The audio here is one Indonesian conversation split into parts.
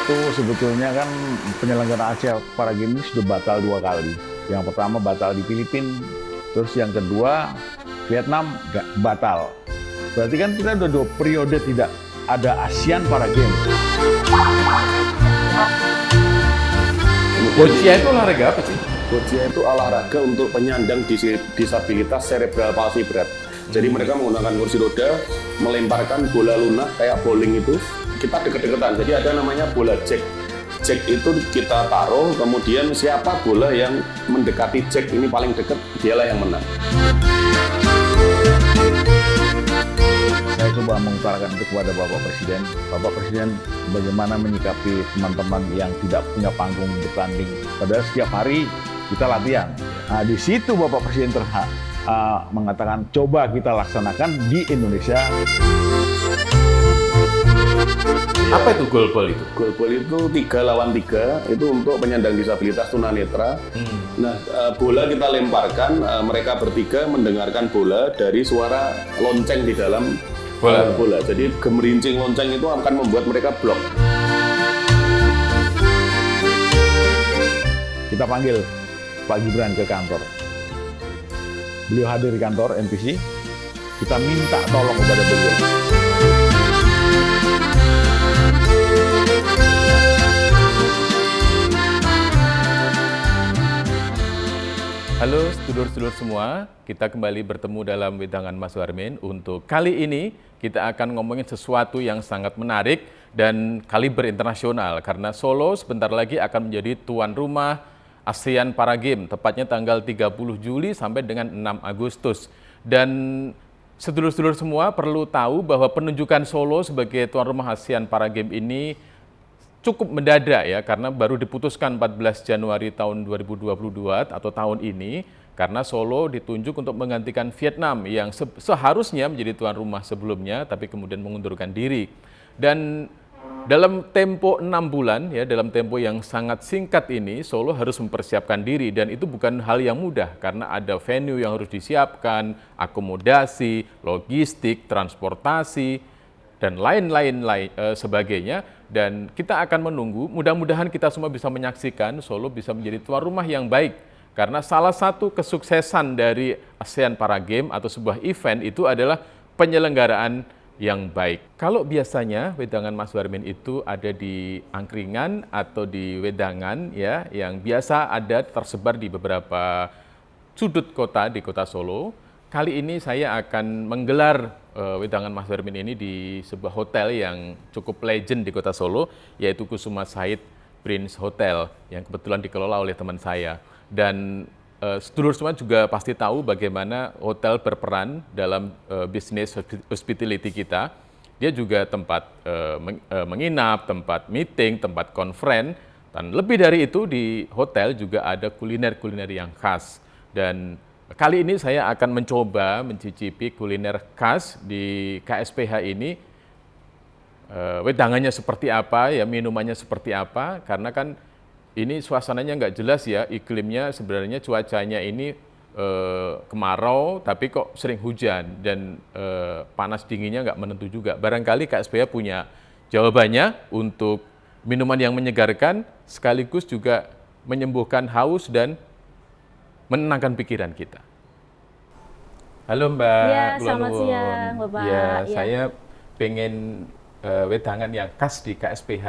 itu sebetulnya kan penyelenggaraan Asia Para Games ini sudah batal 2 kali. Yang pertama batal di Filipina, terus yang kedua Vietnam nggak batal. Berarti kan kita udah 2 periode tidak ada ASEAN Para Games. Boccia itu olahraga apa sih? Boccia itu olahraga untuk penyandang disabilitas cerebral palsy berat. Jadi mereka menggunakan kursi roda, melemparkan bola lunak kayak bowling itu, kita deket-deketan. Jadi ada namanya bola jack. Jack itu kita taruh, kemudian siapa bola yang mendekati jack ini paling dekat, dialah yang menang. Saya coba mengutarakan itu kepada Bapak Presiden. Bapak Presiden bagaimana menyikapi teman-teman yang tidak punya panggung bertanding. Padahal setiap hari kita latihan. Nah, di situ Bapak Presiden mengatakan coba kita laksanakan di Indonesia. Apa itu goalball itu? Goalball itu 3 lawan 3, itu untuk penyandang disabilitas tunanetra. Nah, bola kita lemparkan, mereka bertiga mendengarkan bola dari suara lonceng di dalam bola. Jadi gemerincing lonceng itu akan membuat mereka blok. Kita panggil Pak Gibran ke kantor. Beliau hadir di kantor NPC, kita minta tolong kepada beliau. Halo sedulur-sedulur semua, kita kembali bertemu dalam Wedangan Mas Warmin. Untuk kali ini kita akan ngomongin sesuatu yang sangat menarik dan kaliber internasional karena Solo sebentar lagi akan menjadi tuan rumah ASEAN Para Games, tepatnya tanggal 30 Juli sampai dengan 6 Agustus. Dan sedulur-sedulur semua perlu tahu bahwa penunjukan Solo sebagai tuan rumah ASEAN Para Games ini cukup mendadak ya, karena baru diputuskan 14 Januari tahun 2022 atau tahun ini, karena Solo ditunjuk untuk menggantikan Vietnam yang seharusnya menjadi tuan rumah sebelumnya, tapi kemudian mengundurkan diri. Dan dalam tempo 6 bulan, ya, dalam tempo yang sangat singkat ini, Solo harus mempersiapkan diri, dan itu bukan hal yang mudah, karena ada venue yang harus disiapkan, akomodasi, logistik, transportasi, dan lain-lain sebagainya. Dan kita akan menunggu, mudah-mudahan kita semua bisa menyaksikan Solo bisa menjadi tuan rumah yang baik. Karena salah satu kesuksesan dari ASEAN Para Games atau sebuah event itu adalah penyelenggaraan yang baik. Kalau biasanya Wedangan Mas Warmin itu ada di angkringan atau di wedangan ya, yang biasa ada tersebar di beberapa sudut kota di kota Solo. Kali ini saya akan menggelar Wedangan Mas Warmin ini di sebuah hotel yang cukup legend di kota Solo, yaitu Kusuma Said Prince Hotel, yang kebetulan dikelola oleh teman saya. Dan sedulur semua juga pasti tahu bagaimana hotel berperan dalam bisnis hospitality kita. Dia juga tempat menginap, tempat meeting, tempat conference, dan lebih dari itu di hotel juga ada kuliner-kuliner yang khas. Dan kali ini saya akan mencoba mencicipi kuliner khas di KSPH ini. Wedangannya seperti apa, ya minumannya seperti apa, karena kan ini suasananya nggak jelas ya, iklimnya sebenarnya cuacanya ini kemarau, tapi kok sering hujan, dan panas dinginnya nggak menentu juga. Barangkali KSPH punya jawabannya untuk minuman yang menyegarkan, sekaligus juga menyembuhkan haus dan menenangkan pikiran kita. Halo Mbak. Ya, selamat siang Bapak. Ya, Ya. saya pengen wedangan yang khas di KSPH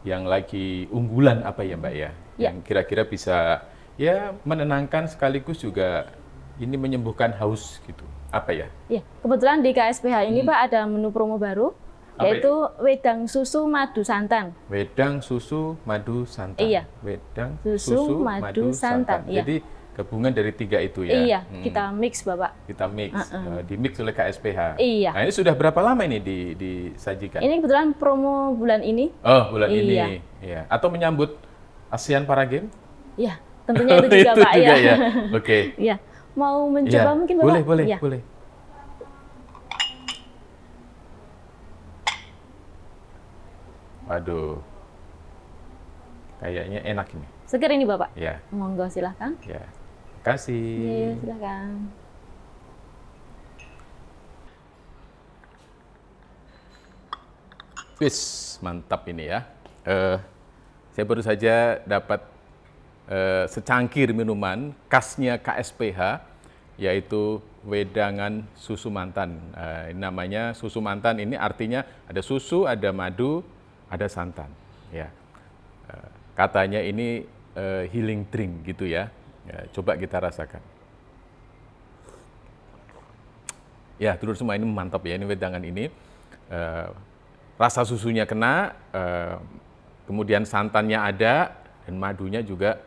yang lagi unggulan apa ya Mbak ya? Ya. Yang kira-kira bisa ya menenangkan sekaligus juga ini menyembuhkan haus gitu. Apa ya? Ya, kebetulan di KSPH ini Pak ada menu promo baru, Apa yaitu wedang susu madu santan. Wedang susu madu santan. Iya. Wedang Susu, madu, santan. Iya. Jadi gabungan dari 3 itu ya. Iya, kita mix Bapak. Kita mix, di-mix oleh KSPH. Iya. Nah, ini sudah berapa lama ini disajikan? Ini kebetulan promo bulan ini. Oh, bulan Iya. ini. Iya. Atau menyambut ASEAN Para Games? Ya, tentunya itu juga Itu Pak juga ya. ya. Oke. Iya. Mau mencoba Iya. mungkin Bapak? Boleh. Iya. Waduh. Kayaknya enak ini. Seger ini Bapak. Ya. Monggo silahkan. Ya. Terima kasih. Iya, silahkan. Wis, mantap ini ya. Saya baru saja dapat secangkir minuman khasnya KSPH, yaitu wedangan susu mantan. Ini namanya susu mantan, ini artinya ada susu, ada madu, ada santan. Ya. Katanya ini healing drink gitu ya. Coba kita rasakan. Ya, dulur semua, ini mantap ya, ini wedangan ini. Rasa susunya kena, kemudian santannya ada, dan madunya juga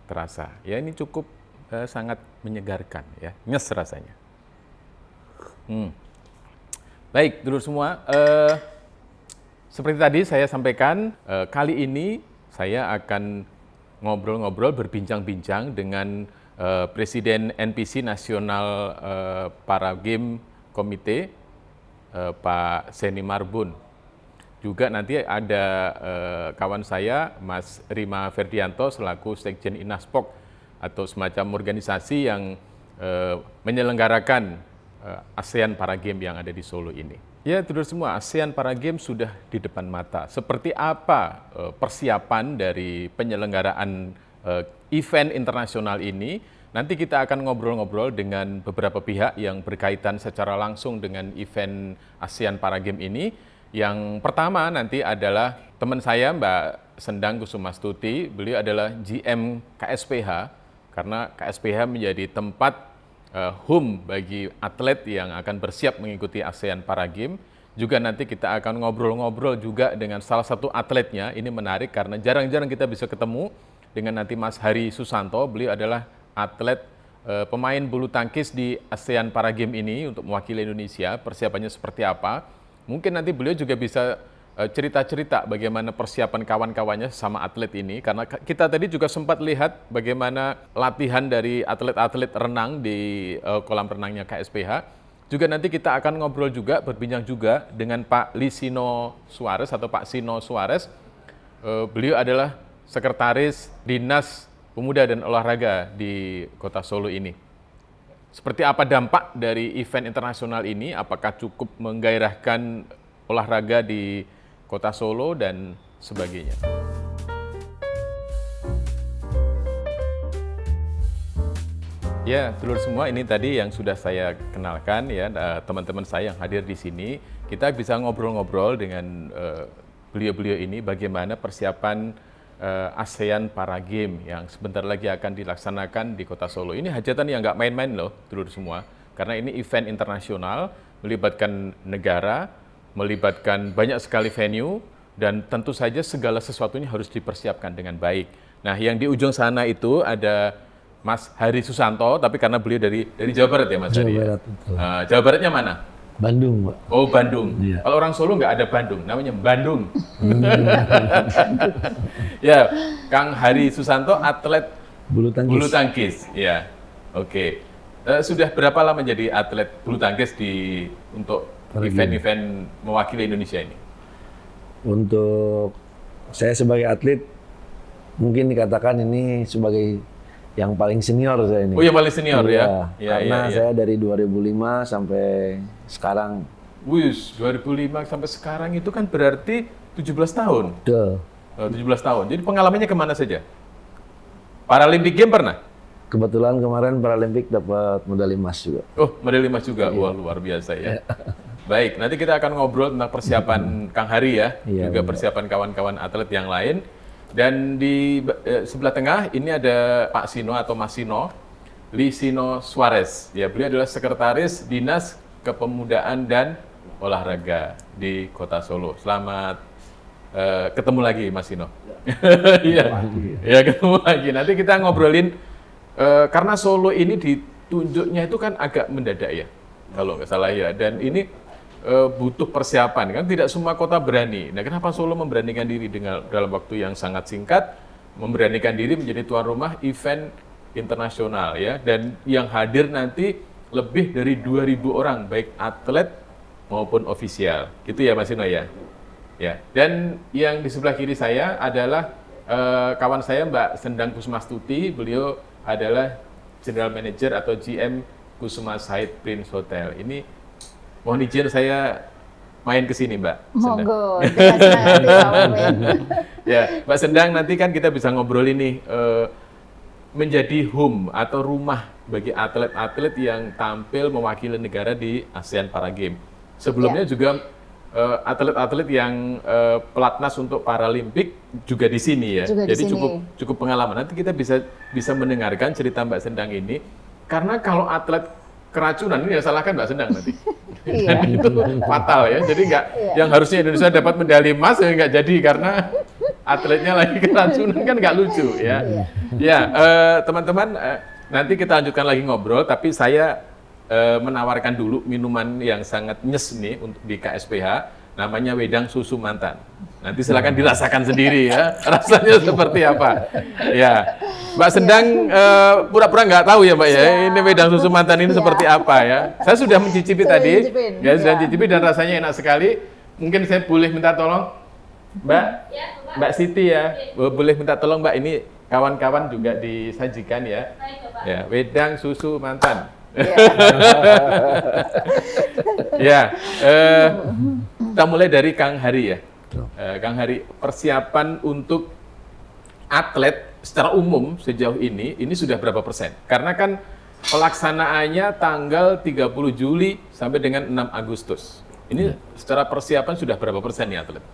terasa. Ya, ini cukup sangat menyegarkan ya, nyes rasanya. Baik, dulur semua, seperti tadi saya sampaikan, kali ini saya akan ngobrol-ngobrol, berbincang-bincang dengan Presiden NPC Nasional Para Game Komite, Pak Seni Marbun. Juga nanti ada kawan saya, Mas Rima Ferdianto, selaku Sekjen Inaspok, atau semacam organisasi yang menyelenggarakan ASEAN Para Games yang ada di Solo ini. Ya, dulur semua, ASEAN Para Games sudah di depan mata. Seperti apa persiapan dari penyelenggaraan event internasional ini? Nanti kita akan ngobrol-ngobrol dengan beberapa pihak yang berkaitan secara langsung dengan event ASEAN Para Games ini. Yang pertama nanti adalah teman saya, Mbak Sendang Kusumastuti. Beliau adalah GM KSPH, karena KSPH menjadi tempat home bagi atlet yang akan bersiap mengikuti ASEAN Para Games. Juga nanti kita akan ngobrol-ngobrol juga dengan salah satu atletnya. Ini menarik karena jarang-jarang kita bisa ketemu dengan nanti Mas Hari Susanto. Beliau adalah atlet pemain bulu tangkis di ASEAN Para Games ini untuk mewakili Indonesia. Persiapannya seperti apa? Mungkin nanti beliau juga bisa cerita-cerita bagaimana persiapan kawan-kawannya sama atlet ini, karena kita tadi juga sempat lihat bagaimana latihan dari atlet-atlet renang di kolam renangnya KSPH. Juga nanti kita akan ngobrol juga, berbincang juga dengan Pak Lisino Suarez atau Pak Sino Suarez. Beliau adalah Sekretaris Dinas Pemuda dan Olahraga di Kota Solo ini. Seperti apa dampak dari event internasional ini? Apakah cukup menggairahkan olahraga di Kota Solo dan sebagainya? Ya, dulur semua, ini tadi yang sudah saya kenalkan ya, teman-teman saya yang hadir di sini. Kita bisa ngobrol-ngobrol dengan beliau-beliau ini bagaimana persiapan ASEAN Para Games yang sebentar lagi akan dilaksanakan di Kota Solo. Ini hajatan yang nggak main-main loh, dulur semua. Karena ini event internasional, melibatkan negara, melibatkan banyak sekali venue, dan tentu saja segala sesuatunya harus dipersiapkan dengan baik. Nah, yang di ujung sana itu ada Mas Hari Susanto, tapi karena beliau dari Jawa Barat ya Mas Hari? Jawa Barat, betul. Jawa Baratnya mana? Bandung, Pak. Oh, Bandung. Iya. Kalau orang Solo nggak ada Bandung, namanya Bandung. Ya, Kang Hari Susanto, atlet Bulu tangkis. bulu tangkis. Ya, oke. Sudah berapa lama jadi atlet bulu tangkis untuk event-event mewakili Indonesia ini? Untuk saya sebagai atlet, mungkin dikatakan ini sebagai yang paling senior saya ini. Oh, yang paling senior ya? Karena saya dari 2005 sampai sekarang. Wih, 2005 sampai sekarang itu kan berarti 17 tahun. Betul. 17 tahun. Jadi pengalamannya kemana saja? Paralympic Games pernah? Kebetulan kemarin Paralimpik dapat medali emas juga. Oh, medali emas juga. Wah, luar biasa ya. Baik, nanti kita akan ngobrol tentang persiapan Kang Hari ya, Iya, juga benar. persiapan kawan-kawan atlet yang lain. Dan di sebelah tengah ini ada Pak Sino atau Mas Sino, Lisino Suarez. Ya, beliau adalah Sekretaris Dinas Kepemudaan dan Olahraga di Kota Solo. Selamat ketemu lagi Mas Sino. Iya, ya ketemu lagi. Nanti kita ngobrolin karena Solo ini ditunjuknya itu kan agak mendadak ya, kalau nggak salah ya. Dan ini butuh persiapan kan, tidak semua kota berani. Nah, kenapa Solo memberanikan diri dengan dalam waktu yang sangat singkat, memberanikan diri menjadi tuan rumah event internasional ya, dan yang hadir nanti lebih dari 2.000 orang, baik atlet maupun ofisial. Gitu ya Mas Sino ya. Ya. Dan yang di sebelah kiri saya adalah kawan saya Mbak Sendang Kusumastuti. Beliau adalah General Manager atau GM Kusuma Said Prince Hotel. Ini mohon izin saya main ke sini, Mbak Sendang? Monggo, dengan senang hati Pak Wamen. Ya, Mbak Sendang, nanti kan kita bisa ngobrol ini menjadi home atau rumah bagi atlet-atlet yang tampil mewakili negara di ASEAN Para Games. Sebelumnya juga atlet-atlet yang pelatnas untuk Paralimpik juga di sini ya. Juga di Jadi sini. cukup pengalaman. Nanti kita bisa mendengarkan cerita Mbak Sendang ini. Karena kalau atlet keracunan ini ya salahkan Mbak Sendang nanti. Iya. Itu fatal ya. Jadi nggak yang harusnya Indonesia dapat medali emas ya nggak jadi karena atletnya lagi keracunan kan nggak lucu ya. Ya teman-teman nanti kita lanjutkan lagi ngobrol. Tapi saya menawarkan dulu minuman yang sangat nyes nih untuk di KSPH. Namanya wedang susu mantan. Nanti silakan dirasakan sendiri ya, rasanya seperti apa. Ya, Mbak Sendang pura-pura nggak tahu ya Mbak ya, ini wedang susu mantan ini seperti apa ya. Saya sudah mencicipi tadi, mencicipin, ya sudah ya. mencicipi dan rasanya enak sekali. Mungkin saya boleh minta tolong, Mbak Siti ya, boleh minta tolong Mbak ini kawan-kawan juga disajikan ya. Ya, wedang susu mantan. Ya, kita mulai dari Kang Hari ya. Kang Hari, persiapan untuk atlet secara umum sejauh ini sudah berapa persen? Karena kan pelaksanaannya tanggal 30 Juli sampai dengan 6 Agustus. Ini secara persiapan sudah berapa persen nih atlet?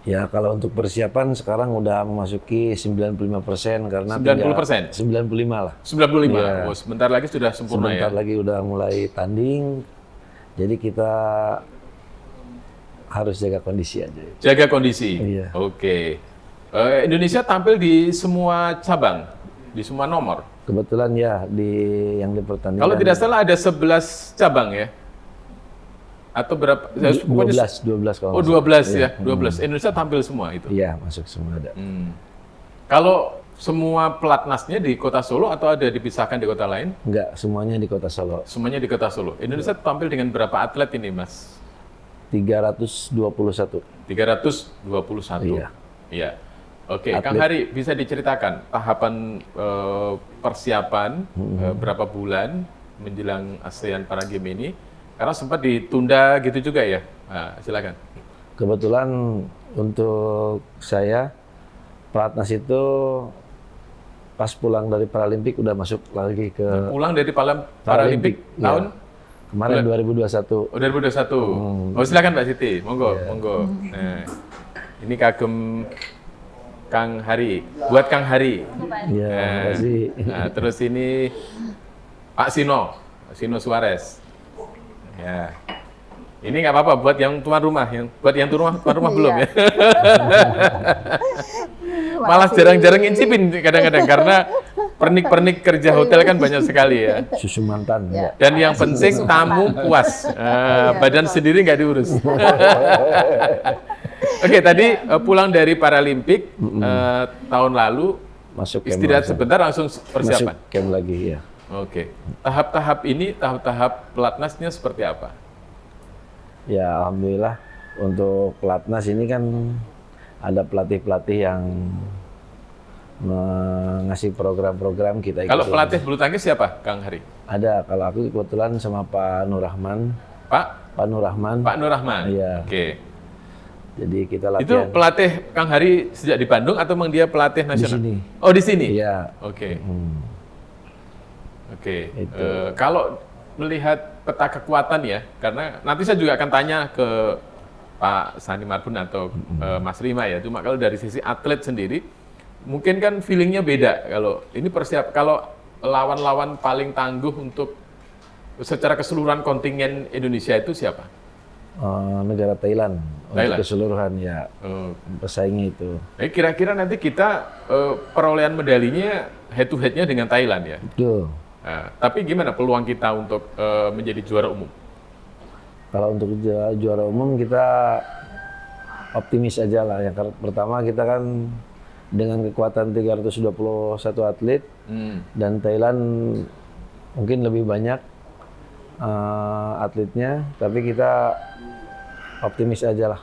Ya kalau untuk persiapan sekarang udah memasuki 95% karena 90%? 95 lah. 95. Iya. Oh, sebentar lagi sudah sempurna Sebentar ya. lagi udah mulai tanding. Jadi kita harus jaga kondisi aja. Jaga kondisi. Iya. Oke. Indonesia tampil di semua cabang, di semua nomor. Kebetulan ya di yang di pertandingan. Kalau tidak salah ada 11 cabang ya? Atau berapa? 12 kalau Oh, nggak 12 salah. ya, 12. Indonesia tampil semua itu. Iya, masuk semua ada. Kalau semua pelatnasnya di Kota Solo atau ada dipisahkan di kota lain? Enggak, semuanya di Kota Solo. Semuanya di Kota Solo. Indonesia tampil dengan berapa atlet ini, Mas? 321. 321. Iya. Iya. Oke, Kang Atlet. Hari bisa diceritakan tahapan persiapan berapa bulan menjelang ASEAN Para Games ini? Karena sempat ditunda gitu juga ya. Nah, silakan. Kebetulan untuk saya pelatnas itu pas pulang dari Paralimpik udah masuk lagi ke Pulang dari Paralimpik Iya. tahun kemarin 2021. Oh, 2021. Oh, silakan Mbak Siti. Monggo, monggo. Nah, ini kagem Kang Hari. Buat Kang Hari. Iya, terima kasih. Nah, terus ini Pak Sino Suarez. Ya. Ini nggak apa-apa buat yang tuan rumah, buat yang tuan rumah belum ya. Malah jarang-jarang incipin kadang-kadang karena pernik-pernik kerja hotel kan banyak sekali ya. Susu mantan. Ya. Dan yang penting tamu puas, badan sendiri nggak diurus. Oke, tadi pulang dari Paralimpik tahun lalu, Masuk camp istirahat langsung. sebentar langsung persiapan. Masuk camp lagi ya. Oke, tahap-tahap pelatnasnya seperti apa? Ya alhamdulillah untuk pelatnas ini kan ada pelatih-pelatih yang ngasih program-program kita ikutin. Kalau pelatih bulu tangkis siapa, Kang Hari? Ada, kalau aku kebetulan sama Pak Nur Rahman. Pak Nur Rahman. Nur Rahman. Iya. Oke. Jadi kita Itu latihan pelatih Kang Hari sejak di Bandung atau memang dia pelatih nasional? sini. Oh, di sini. Iya. Oke. Oke. Itu. Kalau melihat peta kekuatan ya, karena nanti saya juga akan tanya ke Pak Sani Marbun atau Mas Rima ya. Cuma kalau dari sisi atlet sendiri, mungkin kan feelingnya beda. Kalau ini kalau lawan-lawan paling tangguh untuk secara keseluruhan kontingen Indonesia itu siapa? Negara Thailand. Thailand? Untuk keseluruhan ya pesaingnya itu. Nah, kira-kira nanti kita perolehan medalinya head to head-nya dengan Thailand ya. Betul. Nah, tapi gimana peluang kita untuk menjadi juara umum? Kalau untuk juara umum kita optimis aja lah. Yang pertama kita kan dengan kekuatan 321 atlet dan Thailand mungkin lebih banyak atletnya, tapi kita optimis aja lah.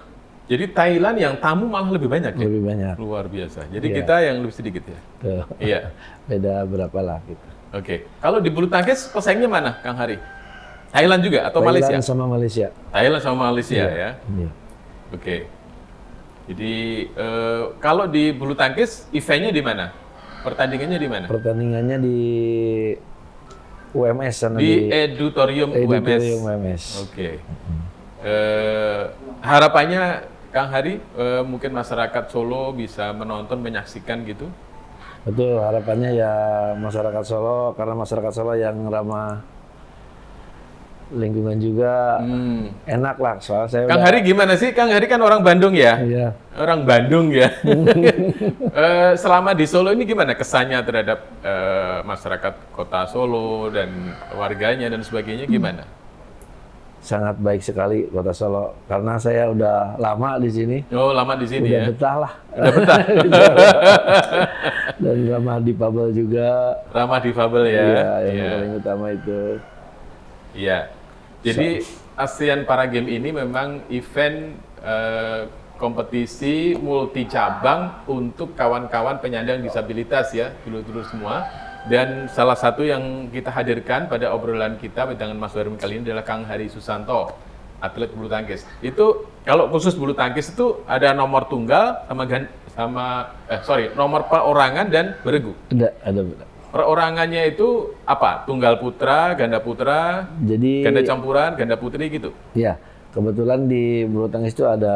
Jadi Thailand yang tamu malah lebih banyak ya? Lebih banyak. Luar biasa. Jadi Iya. kita yang lebih sedikit ya? Tuh. Iya. Beda berapa lah gitu. Oke. Kalau di bulu tangkis pesaingnya mana, Kang Hari? Thailand juga atau Thailand Malaysia? sama Malaysia. Thailand sama Malaysia ya. Iya. Oke. Jadi kalau di bulu tangkis eventnya di mana? Pertandingannya di mana? Pertandingannya di UMS sana Di Edutorium Editorium UMS. UMS. Oke. Harapannya Kang Hari, mungkin masyarakat Solo bisa menonton, menyaksikan gitu. Betul, harapannya ya masyarakat Solo, karena masyarakat Solo yang ramah lingkungan juga enak lah. Soalnya saya Kang Hari gimana sih? Kang Hari kan orang Bandung ya? Iya. Orang Bandung ya. Selama di Solo ini gimana kesannya terhadap masyarakat kota Solo dan warganya dan sebagainya gimana? Sangat baik sekali Kota Solo, karena saya udah lama di sini. Oh, lama di sini Udah ya? betah lah. Udah betah? Dan ramah difabel juga. Ramah difabel ya? Iya, yang Iya. paling utama itu. Iya. Jadi ASEAN Para Games ini memang event kompetisi multi cabang untuk kawan-kawan penyandang disabilitas ya, dulur-dulur semua. Dan salah satu yang kita hadirkan pada obrolan kita dengan Mas Warmi kali ini adalah Kang Hari Susanto, atlet bulu tangkis. Itu kalau khusus bulu tangkis itu ada nomor tunggal nomor perorangan dan beregu. Ada. Perorangannya itu apa? Tunggal putra, ganda putra, Jadi ganda campuran, ganda putri gitu. ya, kebetulan di bulu tangkis itu ada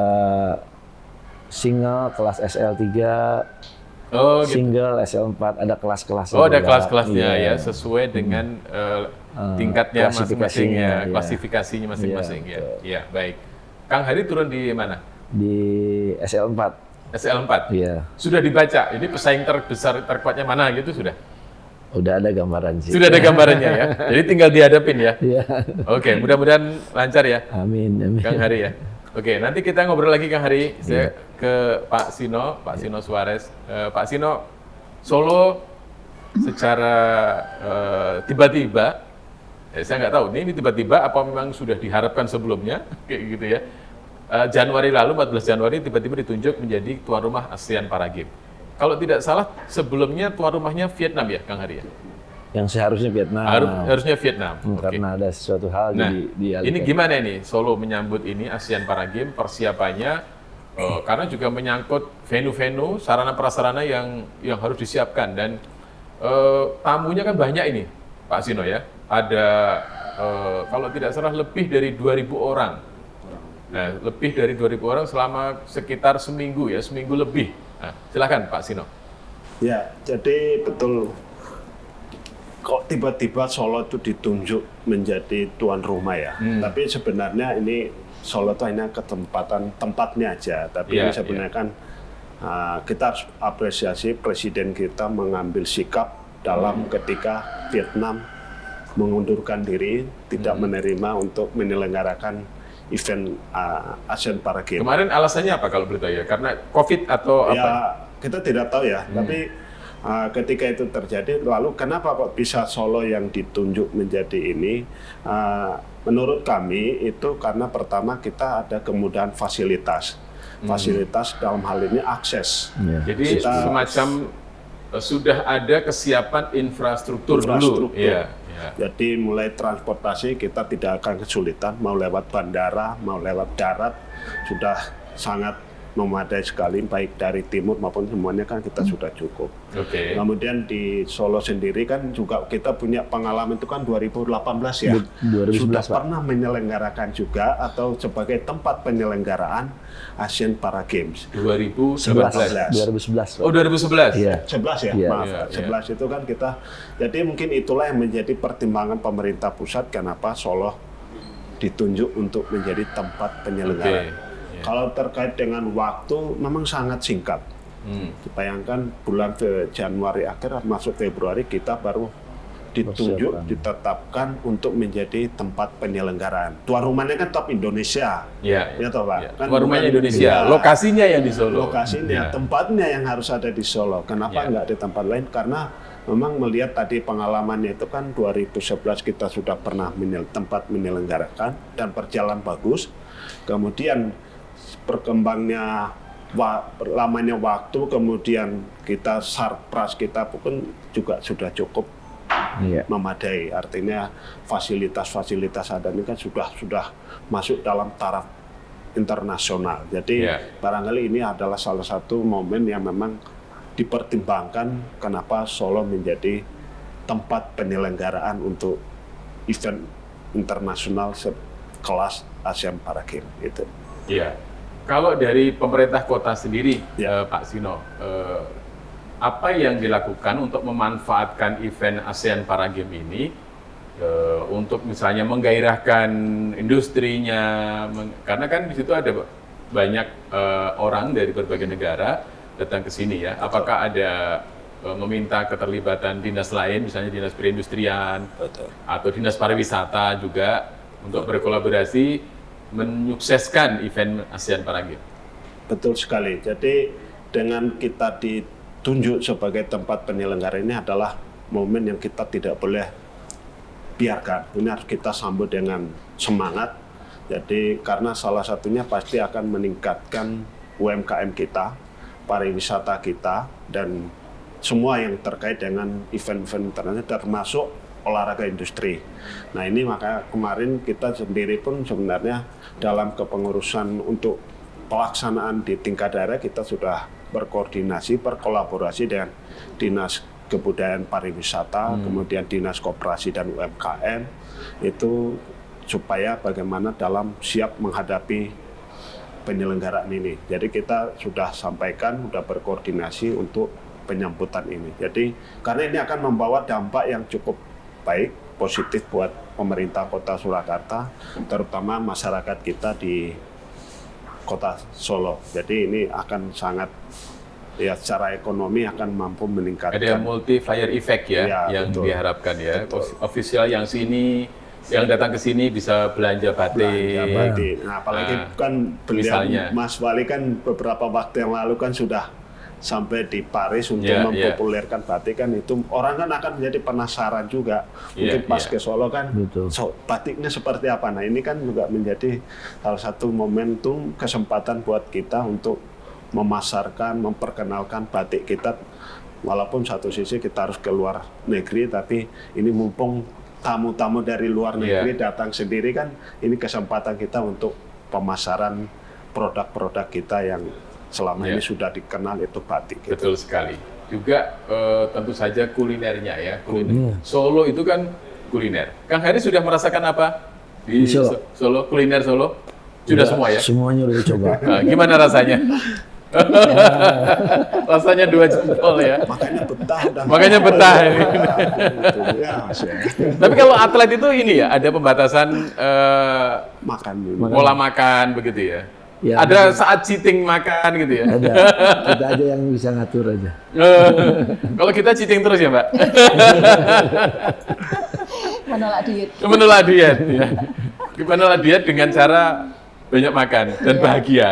single kelas SL3, Oh, gitu. single SL4, ada kelas-kelas. Oh, ada juga. kelas-kelasnya Iya. ya, sesuai dengan tingkatnya masing-masing klasifikasinya, ya, iya. klasifikasinya masing-masing Iya, ya. betul. Iya, baik. Kang Hari turun di mana? Di SL4. SL4. Iya. Sudah dibaca. Ini pesaing terbesar terkuatnya mana gitu sudah? Udah ada gambaran sih. Sudah ada gambarannya ya. Jadi tinggal dihadapin ya. Iya. Oke, mudah-mudahan lancar ya, Amin. Kang Hari ya. Oke, nanti kita ngobrol lagi Kang Hari. Saya ke Pak Sino Suarez. Pak Sino, Solo secara tiba-tiba, saya nggak tahu ini tiba-tiba apa memang sudah diharapkan sebelumnya, kayak gitu ya. Januari lalu, 14 Januari tiba-tiba ditunjuk menjadi tuan rumah ASEAN Para Games. Kalau tidak salah sebelumnya tuan rumahnya Vietnam ya, Kang Hari ya? Yang seharusnya Vietnam. Harusnya Vietnam. Oke. Karena ada sesuatu hal Nah, jadi dialihkan. ini gimana ini Solo menyambut ini ASEAN Para Games persiapannya karena juga menyangkut venue-venue, sarana-prasarana yang harus disiapkan dan tamunya kan banyak ini, Pak Sino ya. Ada kalau tidak salah lebih dari 2.000 orang. Nah, lebih dari 2.000 orang selama sekitar seminggu ya, seminggu lebih. Nah, silakan Pak Sino. Ya, jadi betul. Kok tiba-tiba Solo itu ditunjuk menjadi tuan rumah ya? Tapi sebenarnya ini Solo itu hanya tempatnya aja. Tapi Iya, ini sebenarnya kan kita harus apresiasi Presiden kita mengambil sikap dalam ketika Vietnam mengundurkan diri, tidak menerima untuk menyelenggarakan event ASEAN Para Games. Kemarin alasannya apa kalau boleh tahu ya? Karena COVID atau Ya, apa? kita tidak tahu ya. Tapi ketika itu terjadi, lalu kenapa kok bisa Solo yang ditunjuk menjadi ini? Menurut kami itu karena pertama kita ada kemudahan fasilitas. Fasilitas dalam hal ini akses. Iya. Jadi Kita- semacam sudah ada kesiapan infrastruktur dulu. Infrastruktur. Iya, iya. Jadi mulai transportasi kita tidak akan kesulitan, mau lewat bandara, mau lewat darat, sudah sangat memadai sekali, baik dari timur maupun semuanya kan kita sudah cukup. Oke. Kemudian di Solo sendiri kan juga kita punya pengalaman itu kan 2018 ya. 2011, Sudah Pak. pernah menyelenggarakan juga atau sebagai tempat penyelenggaraan ASEAN Para Games. 2011. 2011. Pak. Oh, 2011. Iya. 11 ya, Iya. maaf. Iya, iya. 11 itu kan kita, jadi mungkin itulah yang menjadi pertimbangan pemerintah pusat kenapa Solo ditunjuk untuk menjadi tempat penyelenggaraan. Oke. Iya. Kalau terkait dengan waktu, memang sangat singkat. Bayangkan bulan Januari akhir masuk Februari kita baru ditunjuk, Persiapan. ditetapkan untuk menjadi tempat penyelenggaraan. Tuan rumahnya kan tetap Indonesia. Iya. Ya toh, Pak? Iya. Kan Tuan rumahnya bukan- Indonesia. Iya. Lokasinya yang di Solo. Lokasinya, Iya. tempatnya yang harus ada di Solo. Kenapa Ya. nggak di tempat lain? Karena memang melihat tadi pengalamannya itu kan 2011 kita sudah pernah tempat menyelenggarakan dan berjalan bagus. Kemudian berkembangnya lamanya waktu, kemudian kita sarpras kita pun juga sudah cukup Iya. memadai. Artinya fasilitas-fasilitas ada ini kan sudah masuk dalam taraf internasional. Jadi barangkali ini adalah salah satu momen yang memang dipertimbangkan kenapa Solo menjadi tempat penyelenggaraan untuk event internasional sekelas Asian Para Games gitu. Iya. Kalau dari pemerintah kota sendiri, Pak Sino, apa yang dilakukan untuk memanfaatkan event ASEAN Para Games ini untuk misalnya menggairahkan industrinya, karena kan di situ ada banyak orang dari berbagai negara datang ke sini ya. Apakah ada meminta keterlibatan dinas lain, misalnya dinas perindustrian atau dinas pariwisata juga untuk berkolaborasi menyukseskan event ASEAN Para Games? Betul sekali. Jadi dengan kita ditunjuk sebagai tempat penyelenggara ini adalah momen yang kita tidak boleh biarkan. Ini harus kita sambut dengan semangat. Jadi karena salah satunya pasti akan meningkatkan UMKM kita, pariwisata kita, dan semua yang terkait dengan event-event internasional termasuk olahraga industri. Nah ini maka kemarin kita sendiri pun sebenarnya dalam kepengurusan untuk pelaksanaan di tingkat daerah kita sudah berkoordinasi, berkolaborasi dengan Dinas Kebudayaan Pariwisata, kemudian Dinas Koperasi dan UMKM, itu supaya bagaimana dalam siap menghadapi penyelenggaraan ini. Jadi kita sudah sampaikan, sudah berkoordinasi untuk penyambutan ini. Jadi karena ini akan membawa dampak yang cukup baik, positif buat pemerintah Kota Surakarta, terutama masyarakat kita di Kota Solo. Jadi ini akan sangat ya secara ekonomi akan mampu meningkatkan. Ada multiplier effect ya yang betul. diharapkan ya. Betul. Ofisial yang sini, yang datang ke sini bisa belanja batik. Nah, apalagi kan beliau misalnya. Mas Wali kan beberapa waktu yang lalu kan sudah sampai di Paris untuk mempopulerkan batik kan, itu orang kan akan menjadi penasaran juga. Mungkin pas ke Solo kan, batiknya seperti apa. Nah ini kan juga menjadi salah satu momentum kesempatan buat kita untuk memasarkan, memperkenalkan batik kita. Walaupun satu sisi kita harus ke luar negeri, tapi ini mumpung tamu-tamu dari luar negeri datang sendiri kan, ini kesempatan kita untuk pemasaran produk-produk kita yang selama ini sudah dikenal itu batik. Gitu. Betul sekali. Juga tentu saja kulinernya ya. Solo itu kan kuliner. Kang Heri sudah merasakan apa di Solo? Kuliner Solo? Sudah semua ya? Semuanya udah dicoba. Nah, gimana rasanya? Rasanya 2 jempol ya. Makanya betah. Makanya betah ini. Gitu, Tapi kalau atlet itu ini ya, ada pembatasan makan pola makan begitu ya? Ya, ada saat cheating makan gitu ya? Ada. Kita aja yang bisa ngatur aja. Kalau kita cheating terus ya, Mbak? Menolak diet. Menolak diet ya. Menolak diet dengan cara banyak makan dan bahagia.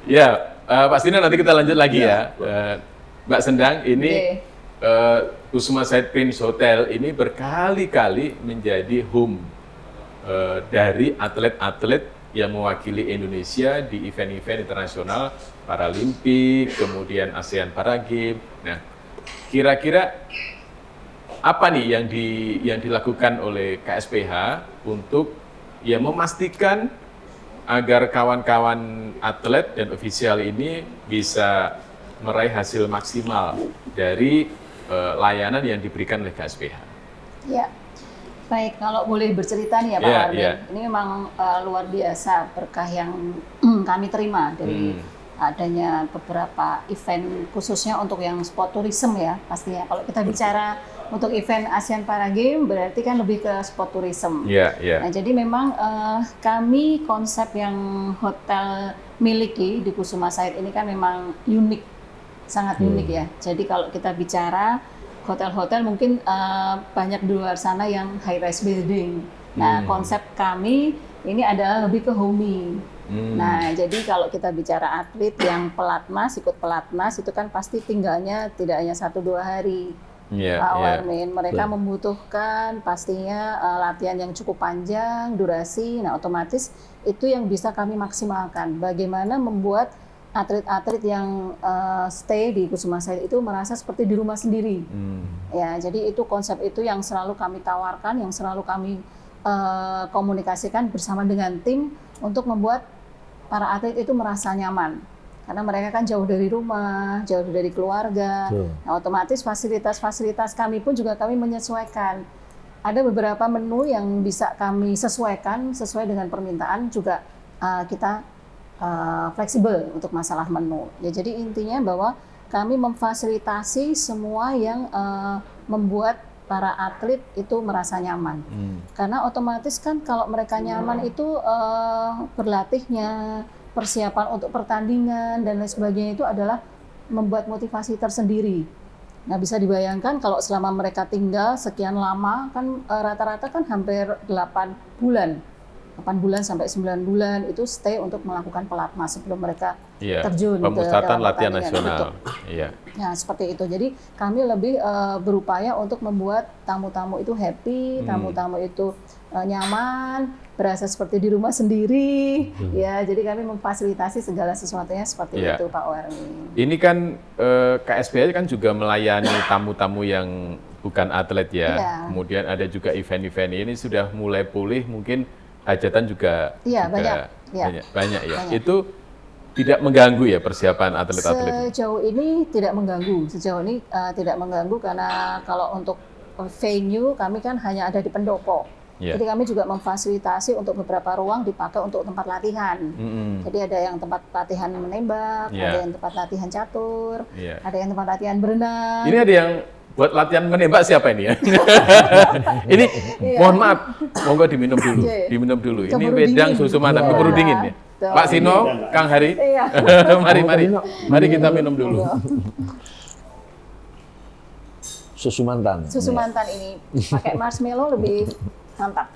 Ya, Pak Sino nanti kita lanjut lagi ya. Mbak Sendang, ini Kusuma Said Prince Hotel ini berkali-kali menjadi home dari atlet-atlet yang mewakili Indonesia di event-event internasional, Paralimpik, kemudian ASEAN Para Games. Nah, kira-kira apa nih yang dilakukan oleh KSPH untuk ya memastikan agar kawan-kawan atlet dan ofisial ini bisa meraih hasil maksimal dari layanan yang diberikan oleh KSPH? Ya. Baik, kalau boleh bercerita nih ya Pak Armin, ini memang luar biasa berkah yang kami terima dari adanya beberapa event khususnya untuk yang sport tourism ya pastinya. Kalau kita bicara untuk event ASEAN Para Games berarti kan lebih ke sport tourism. Nah jadi memang kami konsep yang hotel miliki di Kusuma Said ini kan memang unik, sangat unik ya. Jadi kalau kita bicara hotel-hotel mungkin banyak di luar sana yang high-rise building. Nah, konsep kami ini adalah lebih ke homey. Nah, jadi kalau kita bicara atlet yang pelatnas, ikut pelatnas, itu kan pasti tinggalnya tidak hanya 1-2 hari. Pak Warmin, mereka membutuhkan pastinya latihan yang cukup panjang, durasi. Nah, otomatis itu yang bisa kami maksimalkan. Bagaimana membuat atlet-atlet yang stay di Kusuma Said itu merasa seperti di rumah sendiri. Ya, jadi itu konsep itu yang selalu kami tawarkan, yang selalu kami komunikasikan bersama dengan tim untuk membuat para atlet itu merasa nyaman. Karena mereka kan jauh dari rumah, jauh dari keluarga. Nah, otomatis fasilitas-fasilitas kami pun juga kami menyesuaikan. Ada beberapa menu yang bisa kami sesuaikan sesuai dengan permintaan, juga kita fleksibel untuk masalah menu. Ya, jadi intinya bahwa kami memfasilitasi semua yang membuat para atlet itu merasa nyaman. Karena otomatis kan kalau mereka nyaman itu berlatihnya, persiapan untuk pertandingan dan lain sebagainya itu adalah membuat motivasi tersendiri. Nah, bisa dibayangkan kalau selama mereka tinggal sekian lama kan rata-rata kan hampir 8 bulan sampai 9 bulan itu stay untuk melakukan pelatnas sebelum mereka terjun ke pemusatan dalam latihan pertandingan. nasional. Nah, seperti itu. Jadi kami lebih berupaya untuk membuat tamu-tamu itu happy, tamu-tamu itu nyaman, berasa seperti di rumah sendiri. Ya, jadi kami memfasilitasi segala sesuatunya seperti itu, Pak Warmi. Ini kan KSBI kan juga melayani tamu-tamu yang bukan atlet ya. Kemudian ada juga event-event ini sudah mulai pulih, mungkin hajatan juga, banyak ya. Itu tidak mengganggu ya persiapan atlet-atlet? Sejauh ini tidak mengganggu. Tidak mengganggu karena kalau untuk venue kami kan hanya ada di pendopo. Jadi kami juga memfasilitasi untuk beberapa ruang dipakai untuk tempat latihan. Jadi ada yang tempat latihan menembak, ada yang tempat latihan catur, ada yang tempat latihan berenang. Ini ada yang buat latihan menembak siapa ini ya? Ini mohon maaf, monggo diminum dulu. Ini wedang susu mantan keburu dingin ya. Pak Sino, Kang Hari, mari kita minum dulu. Susu mantan. Susu mantan ini pakai marshmallow lebih mantap.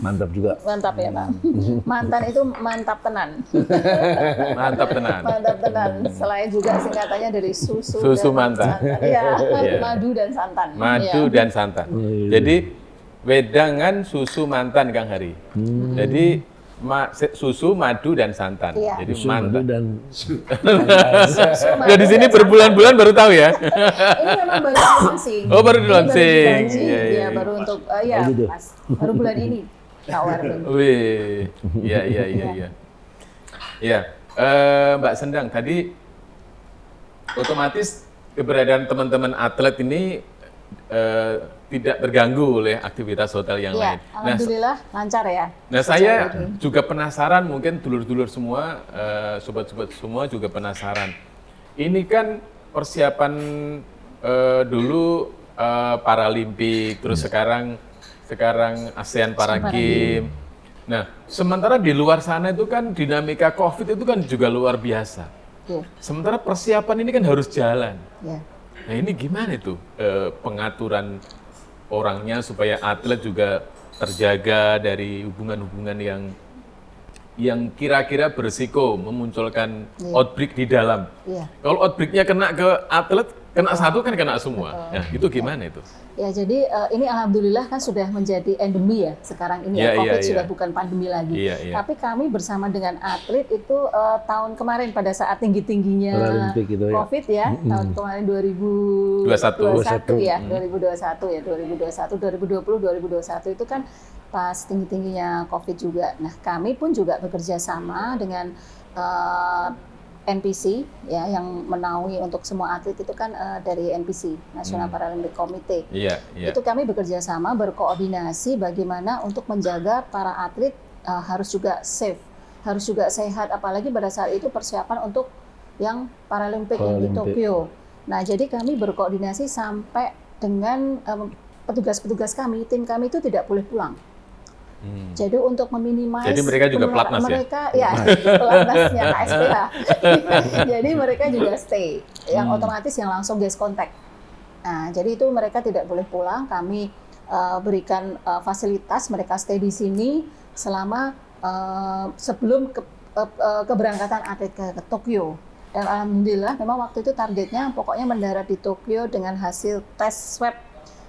Mantap juga. Mantap ya, Pak. Mantan itu mantap tenan. Mantap tenan. Mantap tenan. Selain juga singkatannya dari susu dan mantan. Madu dan santan. Madu dan santan. Jadi wedangan susu mantan, Kang Hari. Jadi susu, madu dan santan. Jadi susu, mantan. madu dan Ya di sini berbulan-bulan baru tahu ya. Ini memang baru launching. Oh, baru di launching. Iya, baru untuk baru bulan ini. Wih, iya. Ya, Mbak Sendang tadi otomatis keberadaan teman-teman atlet ini tidak terganggu oleh aktivitas hotel yang lain. Alhamdulillah lancar ya. Nah, saya juga penasaran, mungkin dulur-dulur semua, sobat-sobat semua juga penasaran. Ini kan persiapan dulu Paralimpik, terus sekarang ASEAN Para Games. Nah, sementara di luar sana itu kan dinamika COVID itu kan juga luar biasa. Sementara persiapan ini kan harus jalan. Nah, ini gimana itu pengaturan orangnya supaya atlet juga terjaga dari hubungan-hubungan yang kira-kira berisiko memunculkan outbreak di dalam. Kalau outbreaknya kena ke atlet, kena satu kan kena semua. Nah, itu gimana itu? Ya, jadi ini alhamdulillah kan sudah menjadi endemi ya sekarang ini. COVID sudah bukan pandemi lagi. Tapi kami bersama dengan atlet itu tahun kemarin pada saat tinggi-tingginya COVID tahun kemarin 2021 ya, 2020, 2021 itu kan pas tinggi-tingginya COVID juga. Nah, kami pun juga bekerja sama dengan NPC ya, yang menaungi untuk semua atlet itu kan dari NPC, National Paralympic Committee. Itu kami bekerja sama, berkoordinasi bagaimana untuk menjaga para atlet harus juga safe, harus juga sehat, apalagi pada saat itu persiapan untuk yang Paralimpik yang di Tokyo. Nah, jadi kami berkoordinasi sampai dengan petugas-petugas kami, tim kami itu tidak boleh pulang. Jadi untuk meminimasi, jadi mereka juga pelatnas pelatnasnya KSPH. Jadi mereka juga stay, yang otomatis yang langsung guest contact. Nah, jadi itu mereka tidak boleh pulang. Kami berikan fasilitas mereka stay di sini selama sebelum keberangkatan atlet ke Tokyo. Dan alhamdulillah memang waktu itu targetnya pokoknya mendarat di Tokyo dengan hasil tes swab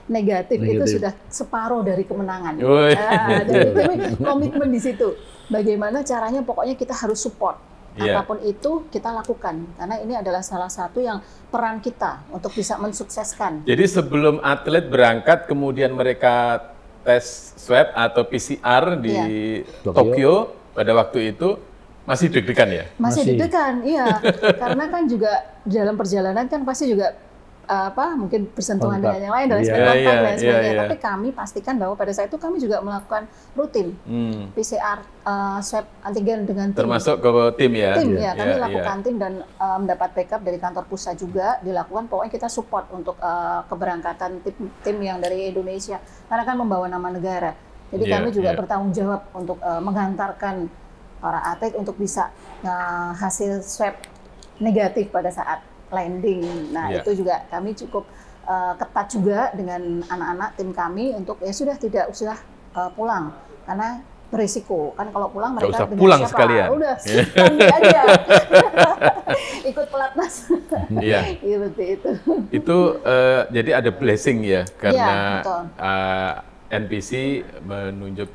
negatif itu Negatif. sudah separuh dari kemenangan. Woi. Jadi kami komitmen di situ. Bagaimana caranya? Pokoknya kita harus support. Iya. Apapun itu kita lakukan. Karena ini adalah salah satu yang peran kita untuk bisa mensukseskan. Jadi sebelum atlet berangkat, kemudian mereka tes swab atau PCR di Tokyo pada waktu itu, masih deg-degan ya? Masih Masih. deg-degan, iya. Karena kan juga dalam perjalanan kan pasti juga mungkin bersentuhan Kontak. dengan yang lain dan Iya. sebagainya, Iya, dan sebagainya. iya. Tapi kami pastikan bahwa pada saat itu kami juga melakukan rutin PCR swab antigen dengan tim. Termasuk ke tim ya? Tim ya, kami Iya, lakukan tim dan mendapat backup dari kantor pusat juga dilakukan. Pokoknya kita support untuk keberangkatan tim yang dari Indonesia karena kan membawa nama negara. Jadi Iya, kami juga iya. bertanggung jawab untuk menghantarkan para atlet untuk bisa hasil swab negatif pada saat landing. Nah Iya. itu juga kami cukup ketat juga dengan anak-anak tim kami untuk ya sudah tidak usah pulang karena berisiko kan kalau pulang Nggak mereka usah dengan pulang siapa? sekalian. Udah kami aja ikut pelatnas. Iya. Iya seperti itu. Itu jadi ada blessing ya, karena betul. NPC menunjuk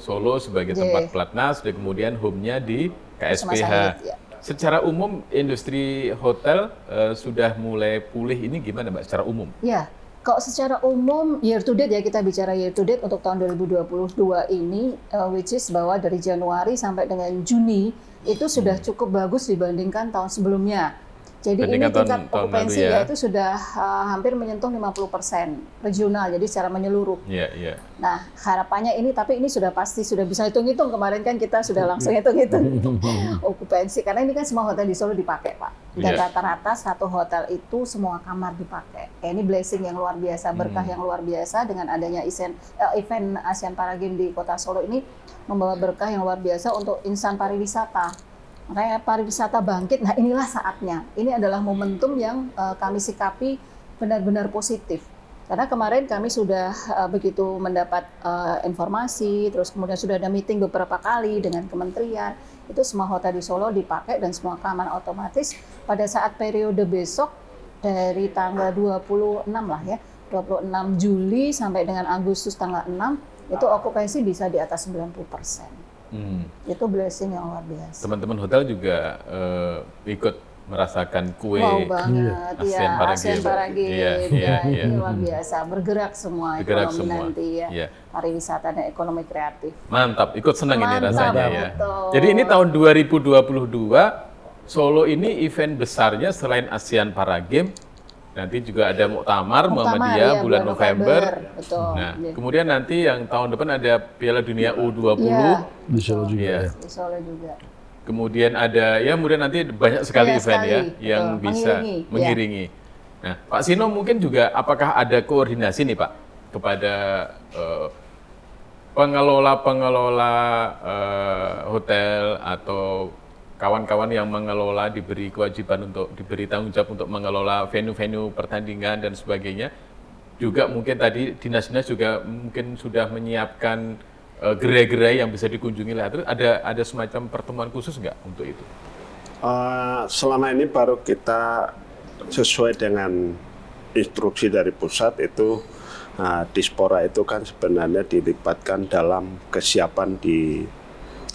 Solo sebagai Iya. tempat pelatnas, dan kemudian home-nya di Wisma KSPH. Said, ya. Secara umum industri hotel sudah mulai pulih ini gimana Mbak secara umum? Ya, kalau secara umum year to date ya kita bicara year to date untuk tahun 2022 ini, which is bahwa dari Januari sampai dengan Juni itu sudah cukup bagus dibandingkan tahun sebelumnya. Jadi ini Bandingkan tingkat tahun okupansi lalu ya. ya itu sudah hampir menyentuh 50% regional, jadi secara menyeluruh. Iya, iya. Nah, harapannya ini, tapi ini sudah pasti sudah bisa hitung-hitung. Kemarin kan kita sudah langsung hitung-hitung okupansi, karena ini kan semua hotel di Solo dipakai, Pak. Dan Iya. rata-rata satu hotel itu semua kamar dipakai. Ini blessing yang luar biasa, berkah yang luar biasa dengan adanya event Asian Para Games di Kota Solo ini membawa berkah yang luar biasa untuk insan pariwisata. Makanya pariwisata bangkit, nah inilah saatnya. Ini adalah momentum yang kami sikapi benar-benar positif. Karena kemarin kami sudah begitu mendapat informasi, terus kemudian sudah ada meeting beberapa kali dengan kementerian, itu semua hotel di Solo dipakai dan semua kamar otomatis pada saat periode besok dari tanggal 26 lah ya, 26 Juli sampai dengan Agustus tanggal 6, itu okupansi bisa di atas 90%. Itu blessing yang luar biasa. Teman-teman hotel juga ikut merasakan kue Wow banget, ASEAN ya, Para ASEAN Games. Para Games, Iya, iya, ya, iya. ini luar biasa, bergerak semua Bergerak ekonomi semua, nanti ya, iya. pariwisata dan ekonomi kreatif. Mantap, ikut senang ini Mantap, rasanya ya. betul. Jadi ini tahun 2022 Solo ini event besarnya selain ASEAN Para Games, nanti juga ada Muktamar Muhammadiyah ya, bulan November. Betul. Nah, Iya. kemudian nanti yang tahun depan ada Piala Dunia U20. Iya, Di Solo juga Iya. ya. di Solo juga. Kemudian ada ya, kemudian nanti banyak sekali Banyak event sekali, ya betul. yang bisa Mengiringi, ya. mengiringi. Nah, Pak Sino mungkin juga apakah ada koordinasi nih Pak kepada pengelola-pengelola hotel atau kawan-kawan yang mengelola, diberi kewajiban untuk diberi tanggung jawab untuk mengelola venue-venue pertandingan dan sebagainya. Juga mungkin tadi dinas-dinas juga mungkin sudah menyiapkan gerai-gerai yang bisa dikunjungi lah. Terus ada semacam pertemuan khusus nggak untuk itu? Selama ini baru kita sesuai dengan instruksi dari pusat itu, Dispora itu kan sebenarnya dilibatkan dalam kesiapan di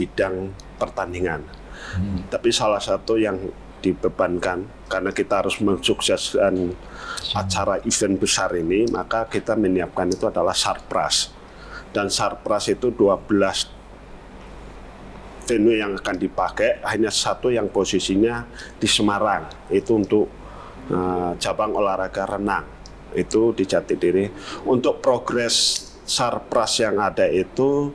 bidang pertandingan. Tapi salah satu yang dibebankan karena kita harus mensukseskan acara event besar ini, maka kita menyiapkan itu adalah Sarpras. Dan Sarpras itu 12 venue yang akan dipakai, hanya satu yang posisinya di Semarang, itu untuk cabang olahraga renang, itu di Jatidiri. Untuk progres Sarpras yang ada itu,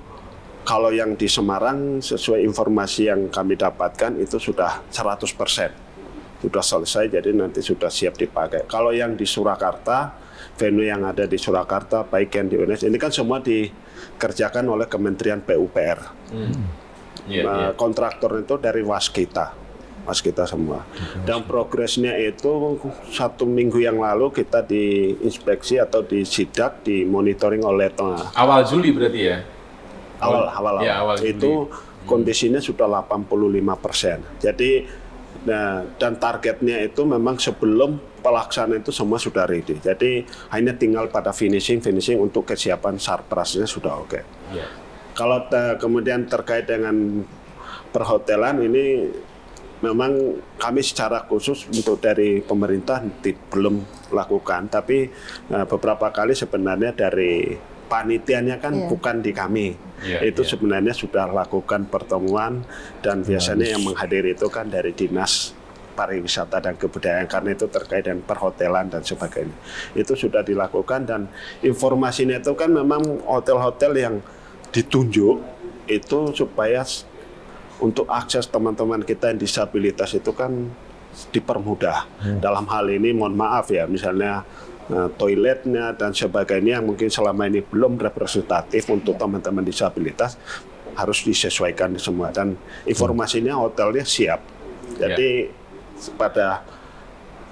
kalau yang di Semarang sesuai informasi yang kami dapatkan itu sudah 100%. Sudah selesai, jadi nanti sudah siap dipakai. Kalau yang di Surakarta, venue yang ada di Surakarta, baik yang di UNES, ini kan semua dikerjakan oleh Kementerian PUPR. Kontraktor itu dari Waskita semua. Dan progresnya itu 1 minggu yang lalu kita diinspeksi atau disidak, dimonitoring oleh Awal Juli berarti ya? awal Ya, awal Juli. itu kondisinya sudah 85%. Jadi Nah, dan targetnya itu memang sebelum pelaksanaan itu semua sudah ready. Jadi hanya tinggal pada finishing untuk kesiapan sarprasnya sudah oke. Ya. Kalau kemudian terkait dengan perhotelan ini memang kami secara khusus untuk dari pemerintah belum lakukan, tapi beberapa kali sebenarnya dari panitianya kan bukan di kami. Itu sebenarnya sudah lakukan pertemuan dan biasanya yang menghadiri itu kan dari Dinas Pariwisata dan Kebudayaan karena itu terkait dengan perhotelan dan sebagainya. Itu sudah dilakukan dan informasinya itu kan memang hotel-hotel yang ditunjuk itu supaya untuk akses teman-teman kita yang disabilitas itu kan dipermudah. Dalam hal ini mohon maaf ya, misalnya toiletnya dan sebagainya yang mungkin selama ini belum representatif untuk teman-teman disabilitas harus disesuaikan semua dan informasinya hotelnya siap. Jadi pada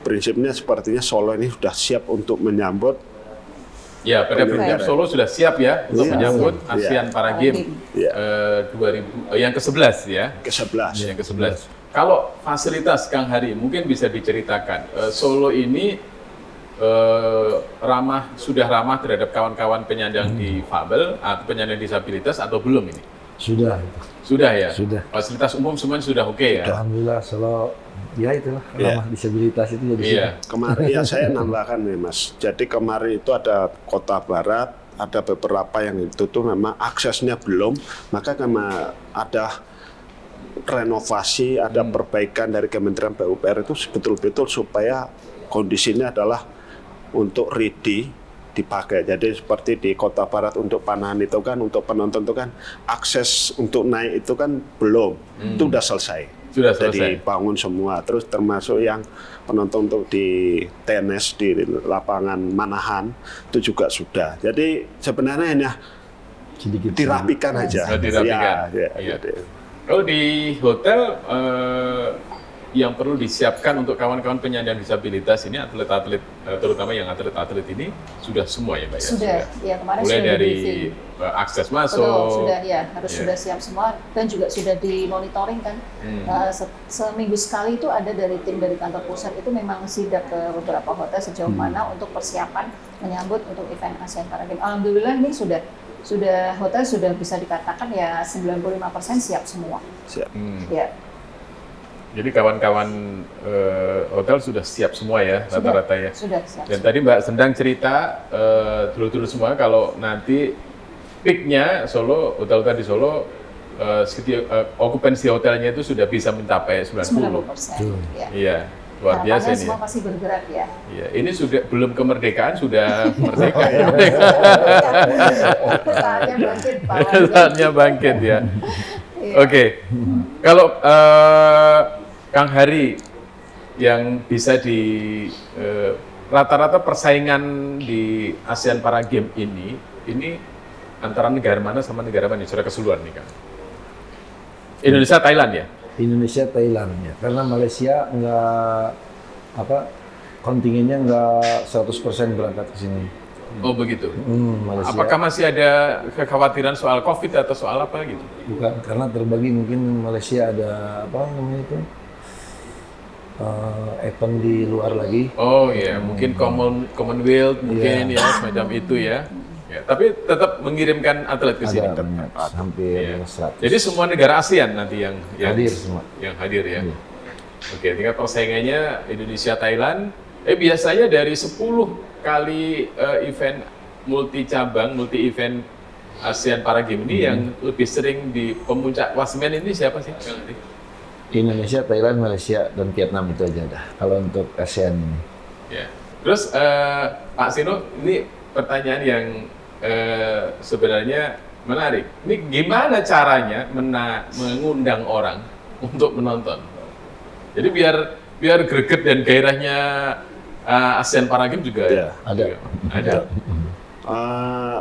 prinsipnya sepertinya Solo ini sudah siap untuk menyambut. Ya, pada prinsipnya Solo sudah siap ya untuk menyambut ASEAN Para Games 2000 yang ke-11 ya. Ke-11. Yang ke-11. Kalau fasilitas Kang Hari mungkin bisa diceritakan. Solo ini sudah ramah terhadap kawan-kawan penyandang difabel atau penyandang disabilitas atau belum ini? Sudah ya? Sudah. Fasilitas umum semuanya sudah oke ya? Alhamdulillah, Solo ya itulah ramah disabilitas itu jadi Kemarin ya saya nambahkan nih Mas. Jadi kemarin itu ada Kota Barat, ada beberapa yang itu tuh memang aksesnya belum, maka karena ada renovasi, ada perbaikan dari Kementerian PUPR itu betul-betul supaya kondisinya adalah untuk ready dipakai. Jadi seperti di Kota Barat untuk Panahan itu kan untuk penonton itu kan akses untuk naik itu kan belum. Itu udah selesai. Sudah selesai. Jadi bangun semua. Terus termasuk yang penonton untuk di tenis di lapangan Manahan itu juga sudah. Jadi sebenarnya hanya sedikit dirapikan aja. Dirapikan. Ya. Kalau di hotel yang perlu disiapkan untuk kawan-kawan penyandang disabilitas ini atlet-atlet terutama yang atlet-atlet ini sudah semua ya Mbak ya? Sudah, ya kemarin mulai sudah dari di-briefing. akses masuk. Betul, sudah ya harus sudah siap semua dan juga sudah dimonitoring kan. Seminggu sekali itu ada dari tim dari kantor pusat itu memang sidak ke beberapa hotel sejauh mana untuk persiapan menyambut untuk event ASEAN Para Games. Alhamdulillah ini sudah hotel sudah bisa dikatakan ya 95% siap semua. Siap. Ya. Jadi kawan-kawan hotel sudah siap semua ya rata-rata ya. Sudah siap. Dan tadi Mbak Sendang cerita dulu semua kalau nanti peaknya Solo, hotel-hotel di Solo okupansi hotelnya itu sudah bisa mencapai 90%. 90%. Ya. Iya, luar biasa ini. Semua pasti bergerak ya. Iya, ini sudah belum kemerdekaan sudah merdeka. Saatnya bangkit, Pak. Saatnya bangkit ya. Oke. Kalau Kang Hari yang bisa di rata-rata persaingan di ASEAN Para Games ini antara negara mana sama negara mana secara keseluruhan nih Kang? Indonesia, Thailand ya? Indonesia, Thailand ya. Karena Malaysia kontingennya nggak 100% berangkat ke sini. Oh begitu. Malaysia. Apakah masih ada kekhawatiran soal COVID atau soal apa gitu? Bukan, karena terbagi mungkin Malaysia ada event di luar lagi. Oh iya, mungkin Commonwealth mungkin ya semacam itu ya. Ya, tapi tetap mengirimkan atlet ke sini. Ada banyak, hampir 100. Jadi semua negara ASEAN nanti yang hadir semua. Yang hadir ya. Oke, tingkat persaingannya Indonesia, Thailand. Biasanya dari 10 kali event multi event ASEAN Para Games ini yang lebih sering di pemuncak klasemen ini siapa sih? Indonesia, Thailand, Malaysia, dan Vietnam itu aja dah. Kalau untuk ASEAN ini. Ya. Terus Pak Sino, ini pertanyaan yang sebenarnya menarik. Ini gimana caranya mengundang orang untuk menonton? Jadi biar greget dan gairahnya ASEAN Para Games juga ada.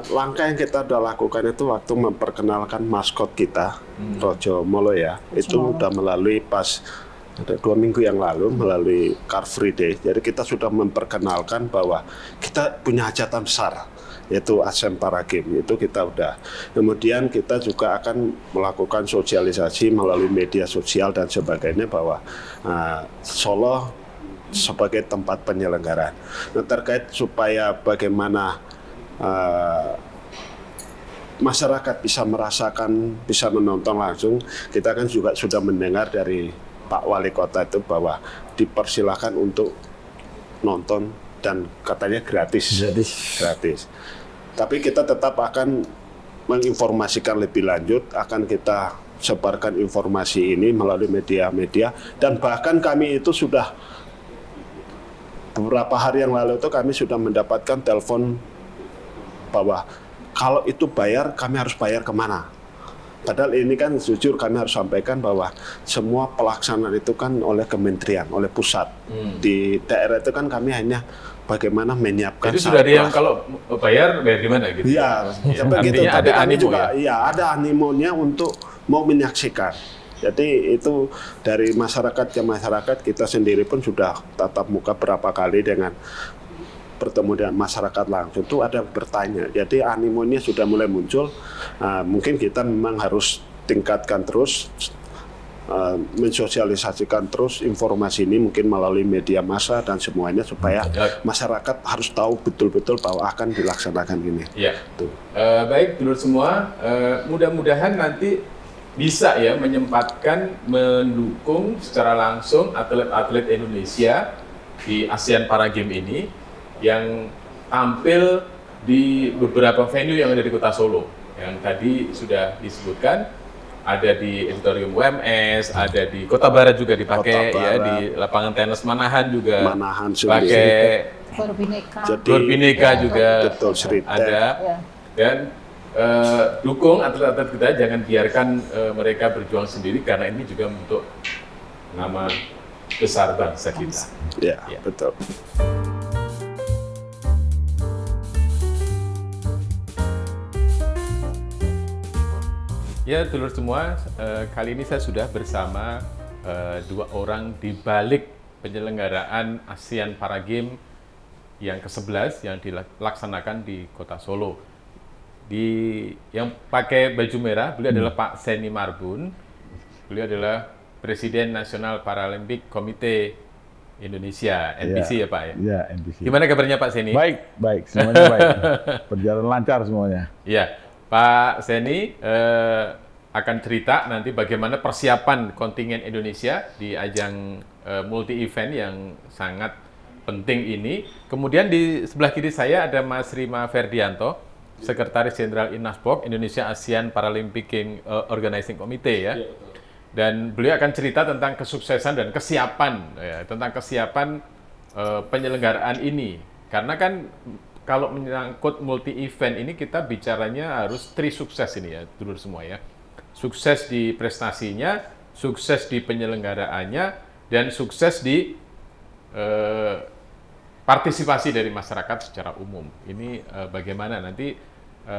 Langkah yang kita udah lakukan itu waktu memperkenalkan maskot kita, Rojo Molo ya, itu udah melalui ada 2 minggu yang lalu melalui Car Free Day. Jadi kita sudah memperkenalkan bahwa kita punya hajatan besar yaitu Asian Para Games. Itu kita udah. Kemudian kita juga akan melakukan sosialisasi melalui media sosial dan sebagainya bahwa Solo sebagai tempat penyelenggaraan. Nah, terkait supaya bagaimana masyarakat bisa merasakan, bisa menonton langsung, kita kan juga sudah mendengar dari Pak Wali Kota itu bahwa dipersilakan untuk nonton dan katanya gratis. Tapi kita tetap akan menginformasikan lebih lanjut, akan kita sebarkan informasi ini melalui media-media, dan bahkan kami itu sudah beberapa hari yang lalu itu kami sudah mendapatkan telepon bahwa kalau itu bayar, kami harus bayar kemana? Padahal ini kan jujur kami harus sampaikan bahwa semua pelaksanaan itu kan oleh kementerian, oleh pusat. Di daerah itu kan kami hanya bagaimana menyiapkan. Jadi sudah ada yang kalau bayar di mana gitu? Iya, begitu. Artinya Tapi ada kami animo juga, ya? ada animonya untuk mau menyaksikan. Jadi itu dari masyarakat ke masyarakat, kita sendiri pun sudah tatap muka berapa kali dengan bertemu dengan masyarakat langsung, itu ada bertanya. Jadi animonya sudah mulai muncul. Mungkin kita memang harus tingkatkan terus, mensosialisasikan terus informasi ini mungkin melalui media massa dan semuanya supaya masyarakat harus tahu betul-betul bahwa akan dilaksanakan ini. Ya. Baik, dulur semua, mudah-mudahan nanti bisa ya menyempatkan mendukung secara langsung atlet-atlet Indonesia di ASEAN Para Games ini yang tampil di beberapa venue yang ada di Kota Solo. Yang tadi sudah disebutkan, ada di Auditorium UMS, ada di Kota Barat juga dipakai, ya di lapangan tenis Manahan juga. Manahan pakai Gor Bineka juga betul, ada. Dan dukung atlet-atlet kita, jangan biarkan mereka berjuang sendiri karena ini juga untuk nama besar bangsa kita. Ya, betul. Ya, dulur semua, kali ini saya sudah bersama dua orang di balik penyelenggaraan ASEAN Para Games yang ke-11 yang dilaksanakan di Kota Solo. Yang pakai baju merah, beliau adalah Pak Seni Marbun. Beliau adalah Presiden Nasional Paralimpik Komite Indonesia, NPC ya Pak ya? Ya, NPC. Gimana kabarnya Pak Seni? Baik, semuanya baik. Berjalan lancar semuanya. Ya. Pak Seni akan cerita nanti bagaimana persiapan kontingen Indonesia di ajang multi-event yang sangat penting ini. Kemudian di sebelah kiri saya ada Mas Rima Ferdianto, Sekretaris Jenderal INASPOK, Indonesia ASEAN Paralympic Organizing Committee ya. Dan beliau akan cerita tentang kesuksesan dan kesiapan, ya, tentang kesiapan penyelenggaraan ini. Karena kan kalau menyangkut multi-event ini kita bicaranya harus sukses ini ya, dulur semua ya. Sukses di prestasinya, sukses di penyelenggaraannya, dan sukses di partisipasi dari masyarakat secara umum. Ini bagaimana nanti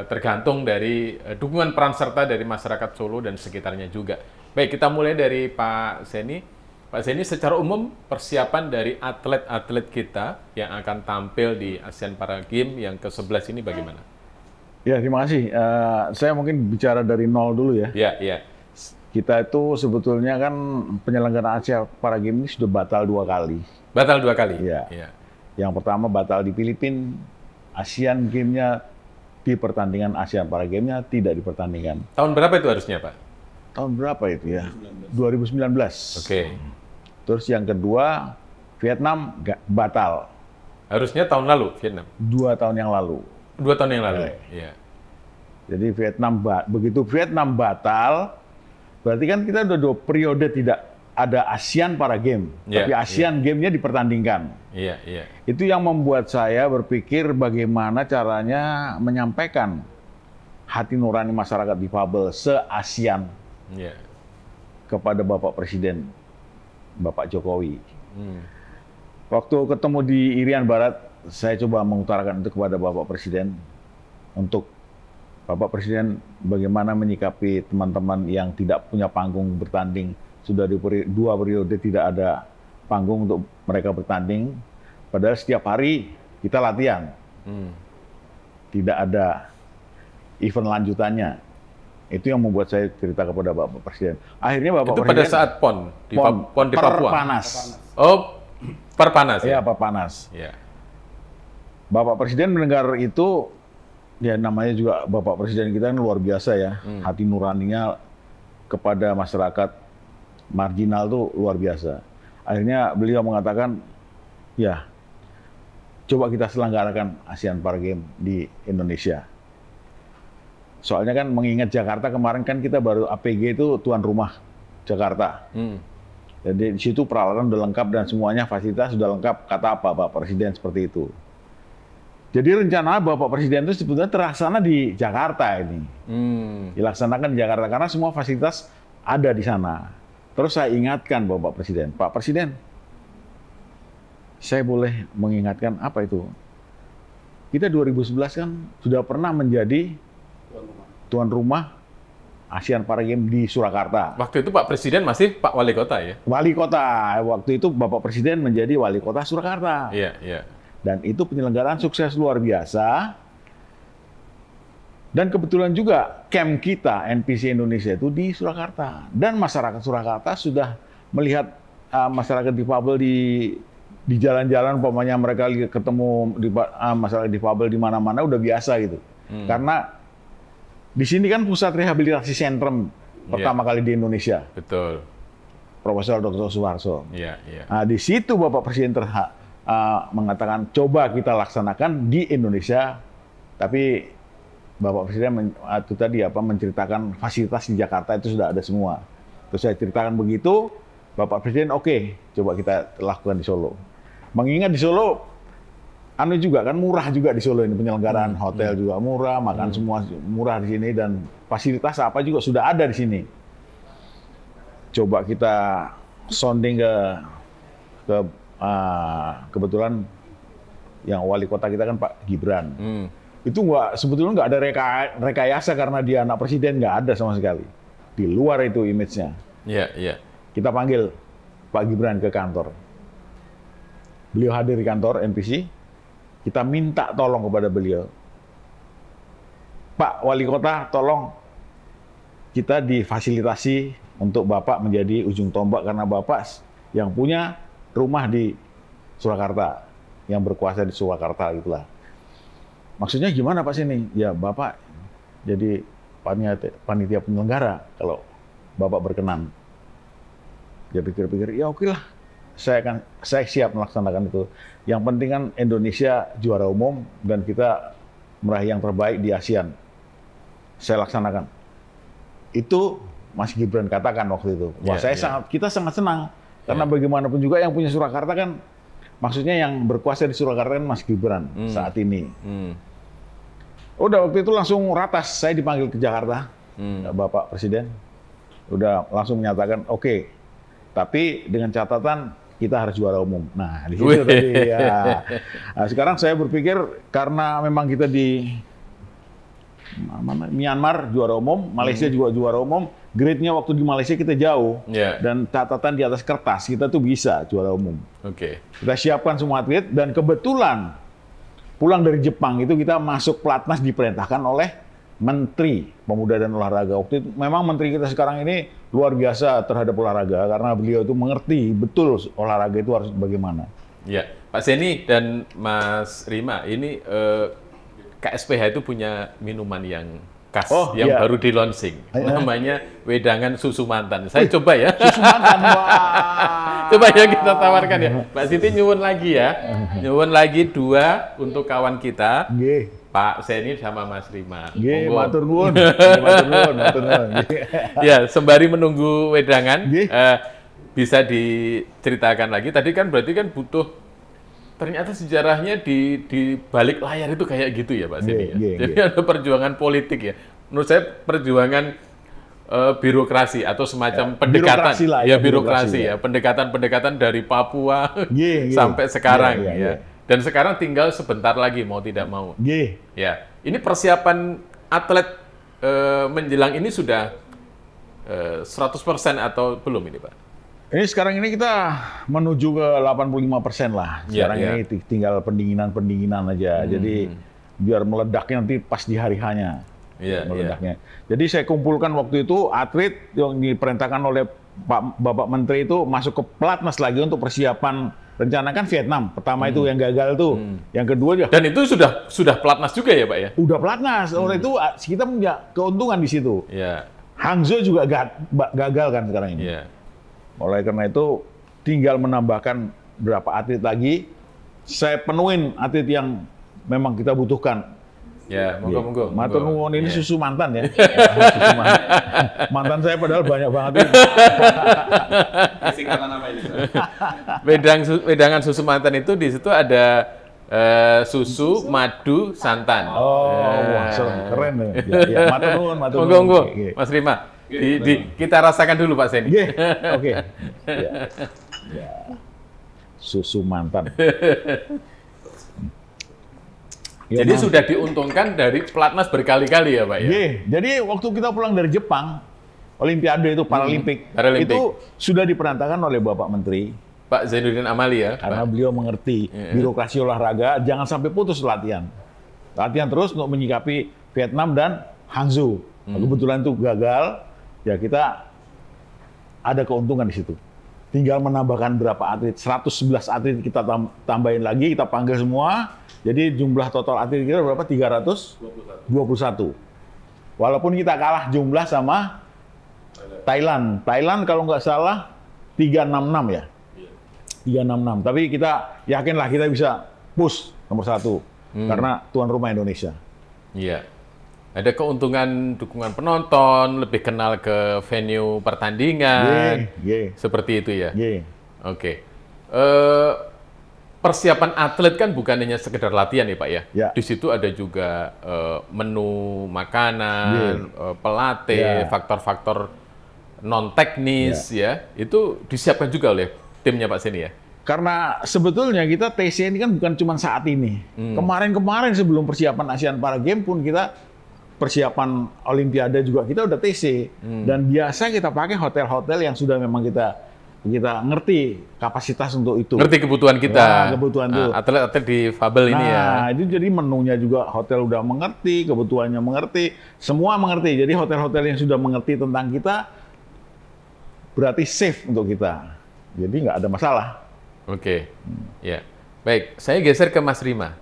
tergantung dari dukungan peran serta dari masyarakat Solo dan sekitarnya juga. Baik, kita mulai dari Pak Seni. Pak Seni, secara umum persiapan dari atlet-atlet kita yang akan tampil di ASEAN Para Games yang ke-11 ini bagaimana? Ya, terima kasih. Saya mungkin bicara dari nol dulu ya. Ya. Kita itu sebetulnya kan penyelenggaraan ASEAN Para Games ini sudah batal 2 kali. Batal 2 kali? Ya. Ya. Yang pertama batal di Filipina, ASEAN Games-nya di pertandingan ASEAN Para Games-nya tidak dipertandingkan. Tahun berapa itu harusnya Pak? Tahun berapa itu ya? 2019. Oke. Terus yang kedua, Vietnam batal. Harusnya tahun lalu, Vietnam? 2 tahun yang lalu. 2 tahun yang lalu, ya. Jadi begitu Vietnam batal, berarti kan kita udah 2 periode tidak ada ASEAN Para Games, tapi ASEAN Games-nya dipertandingkan. Iya. Itu yang membuat saya berpikir bagaimana caranya menyampaikan hati nurani masyarakat difabel se-ASEAN kepada Bapak Presiden, Bapak Jokowi. Waktu ketemu di Irian Barat, saya coba mengutarakan itu kepada Bapak Presiden untuk Bapak Presiden bagaimana menyikapi teman-teman yang tidak punya panggung bertanding. Sudah di 2 periode tidak ada panggung untuk mereka bertanding. Padahal setiap hari kita latihan. tidak ada event lanjutannya. Itu yang membuat saya cerita kepada Bapak Presiden. Akhirnya Bapak Itu Presiden pada saat PON di Papua. Perpanas. Oh, Perpanas Ya, ya. Perpanas. Ya. Bapak Presiden mendengar itu, ya namanya juga Bapak Presiden kita kan luar biasa ya. Hati nuraninya kepada masyarakat marginal tuh luar biasa. Akhirnya beliau mengatakan, ya coba kita selenggarakan ASEAN Para Games di Indonesia. Soalnya kan mengingat Jakarta kemarin kan kita baru APG itu tuan rumah Jakarta. Jadi di situ peralatan sudah lengkap dan semuanya fasilitas sudah lengkap, kata Bapak Presiden seperti itu. Jadi rencana Bapak Presiden itu sebetulnya terlaksana di Jakarta ini. Dilaksanakan di Jakarta karena semua fasilitas ada di sana. Terus saya ingatkan Bapak Presiden, Pak Presiden, saya boleh mengingatkan apa itu? Kita 2011 kan sudah pernah menjadi tuan rumah ASEAN Para Games di Surakarta. Waktu itu Pak Presiden masih Pak Wali Kota ya? Wali Kota, waktu itu Bapak Presiden menjadi Wali Kota Surakarta. Iya, iya. Dan itu penyelenggaraan sukses luar biasa. Dan kebetulan juga camp kita, NPC Indonesia itu di Surakarta. Dan masyarakat Surakarta sudah melihat masyarakat difabel di jalan-jalan, umpamanya mereka ketemu masyarakat difabel di mana-mana udah biasa gitu. Karena di sini kan pusat rehabilitasi sentrum pertama kali di Indonesia. Betul. Profesor Dr. Suharto. Iya, iya. Nah, di situ Bapak Presiden mengatakan coba kita laksanakan di Indonesia, tapi Bapak Presiden itu tadi menceritakan fasilitas di Jakarta itu sudah ada semua. Terus saya ceritakan begitu, Bapak Presiden oke, coba kita lakukan di Solo. Mengingat di Solo, juga kan murah juga di Solo ini penyelenggaraan hotel juga murah, makan semua murah di sini dan fasilitas apa juga sudah ada di sini. Coba kita sounding kebetulan yang wali kota kita kan Pak Gibran. Itu sebetulnya nggak ada rekayasa karena dia anak presiden, nggak ada sama sekali. Di luar itu image-nya. Iya, iya. Kita panggil Pak Gibran ke kantor. Beliau hadir di kantor NPC. Kita minta tolong kepada beliau. Pak Wali Kota, tolong kita difasilitasi untuk Bapak menjadi ujung tombak karena Bapak yang punya rumah di Surakarta, yang berkuasa di Surakarta gitulah. Maksudnya gimana Pak sini? Ya Bapak jadi panitia penyelenggara kalau Bapak berkenan. Dia pikir-pikir, ya oke lah, saya siap melaksanakan itu. Yang penting kan Indonesia juara umum dan kita meraih yang terbaik di ASEAN. Saya laksanakan. Itu Mas Gibran katakan waktu itu. Wah, kita sangat senang karena bagaimanapun juga yang punya Surakarta kan, maksudnya yang berkuasa di Surakarta kan Mas Gibran saat ini. Udah waktu itu langsung ratas, saya dipanggil ke Jakarta, Bapak Presiden. Udah langsung menyatakan oke, tapi dengan catatan kita harus juara umum. Nah, di situ tadi ya. Nah, sekarang saya berpikir karena memang kita di Myanmar juara umum, Malaysia juga juara umum, grade-nya waktu di Malaysia kita jauh. Dan catatan di atas kertas kita tuh bisa juara umum. Kita siapkan semua atlet dan kebetulan pulang dari Jepang itu kita masuk pelatnas diperintahkan oleh Menteri Pemuda dan Olahraga. Waktu itu memang menteri kita sekarang ini luar biasa terhadap olahraga karena beliau itu mengerti betul olahraga itu harus bagaimana. Ya, Pak Seni dan Mas Rima, ini KSPH itu punya minuman yang khas yang baru di launching, namanya wedangan susu mantan. Saya coba ya. Susu mantan, wah. Coba ya kita tawarkan ya. Mbak Siti nyuwun lagi ya. Nyuwun lagi 2 untuk kawan kita. Pak Seni sama Mas Rima. Matur nuwun. Ya, sembari menunggu wedangan, bisa diceritakan lagi. Tadi kan berarti kan butuh, ternyata sejarahnya di balik layar itu kayak gitu ya Pak Seni. Jadi ada perjuangan politik ya. Menurut saya perjuangan birokrasi atau semacam pendekatan. Birokrasi ya. Pendekatan dari Papua sampai sekarang ya. Dan sekarang tinggal sebentar lagi mau tidak mau. Ya, ini persiapan atlet menjelang ini sudah 100% atau belum ini Pak? Ini sekarang ini kita menuju ke 85% lah. Sekarang ini tinggal pendinginan aja. Jadi biar meledaknya nanti pas di hari hanya. Iya, Meledaknya. Jadi saya kumpulkan waktu itu atlet yang diperintahkan oleh Bapak Menteri itu masuk ke pelatnas lagi untuk persiapan rencana kan Vietnam. Pertama itu yang gagal tuh. Yang kedua dia Dan itu sudah pelatnas juga ya Pak ya? udah pelatnas. Oleh itu kita punya keuntungan di situ. Iya. Hangzhou juga gagal kan sekarang ini. Iya. Oleh karena itu tinggal menambahkan berapa atlet lagi. Saya penuhin atlet yang memang kita butuhkan. Ya, monggo. Matur nuwun ini Iya. susu mantan ya. Susu mantan. Mantan saya padahal banyak banget ini. Singkatan apa ini? Wedangan susu mantan itu di situ ada susu, madu, santan. Oh, wah, keren ya. Ya, matur nuwun, matur nuwun. Monggo, Oke. Mas Rima. Kita rasakan dulu Pak Seni. Nggih, oke. Ya. Ya. Susu mantan. Ya, Jadi sudah diuntungkan dari pelatnas berkali-kali ya Pak ya? Nggih, jadi waktu kita pulang dari Jepang, Olimpiade itu Paralimpik, Paralimpik. itu sudah diperantahkan oleh Bapak Menteri Pak Zainuddin Amali ya? karena Pak? beliau mengerti birokrasi olahraga, jangan sampai putus latihan. Latihan terus untuk menyikapi Vietnam dan Hangzhou. Nah, kebetulan itu gagal, ya kita ada keuntungan di situ. Tinggal menambahkan berapa atlet, 111 atlet kita tambahin lagi, kita panggil semua. Jadi jumlah total atlet kita berapa? 321. Walaupun kita kalah jumlah sama Thailand. Thailand kalau nggak salah 366 ya. 366. Tapi kita yakinlah kita bisa push nomor 1 karena tuan rumah Indonesia. Iya. Ada keuntungan dukungan penonton, lebih kenal ke venue pertandingan. Ye. Seperti itu ya? Ye. Oke. Persiapan atlet kan bukan hanya sekedar latihan ya Pak ya? Ya. Di situ ada juga menu makanan, pelatih, Ya. faktor-faktor non teknis ya. Itu disiapkan juga oleh timnya Pak Seni ya? Karena sebetulnya kita TC ini kan bukan cuma saat ini. Kemarin-kemarin sebelum persiapan ASEAN Para Games pun kita persiapan Olimpiade juga kita udah TC. Dan biasa kita pakai hotel-hotel yang sudah memang kita ngerti kapasitas untuk itu. Ngerti kebutuhan kita. Ya, kebutuhan itu. Atlet-atlet di Fabel ini ya. Nah, itu jadi menunya juga hotel udah mengerti, kebutuhannya mengerti, semua mengerti. Jadi hotel-hotel yang sudah mengerti tentang kita berarti safe untuk kita. Jadi nggak ada masalah. Oke, ya. Baik, saya geser ke Mas Rima.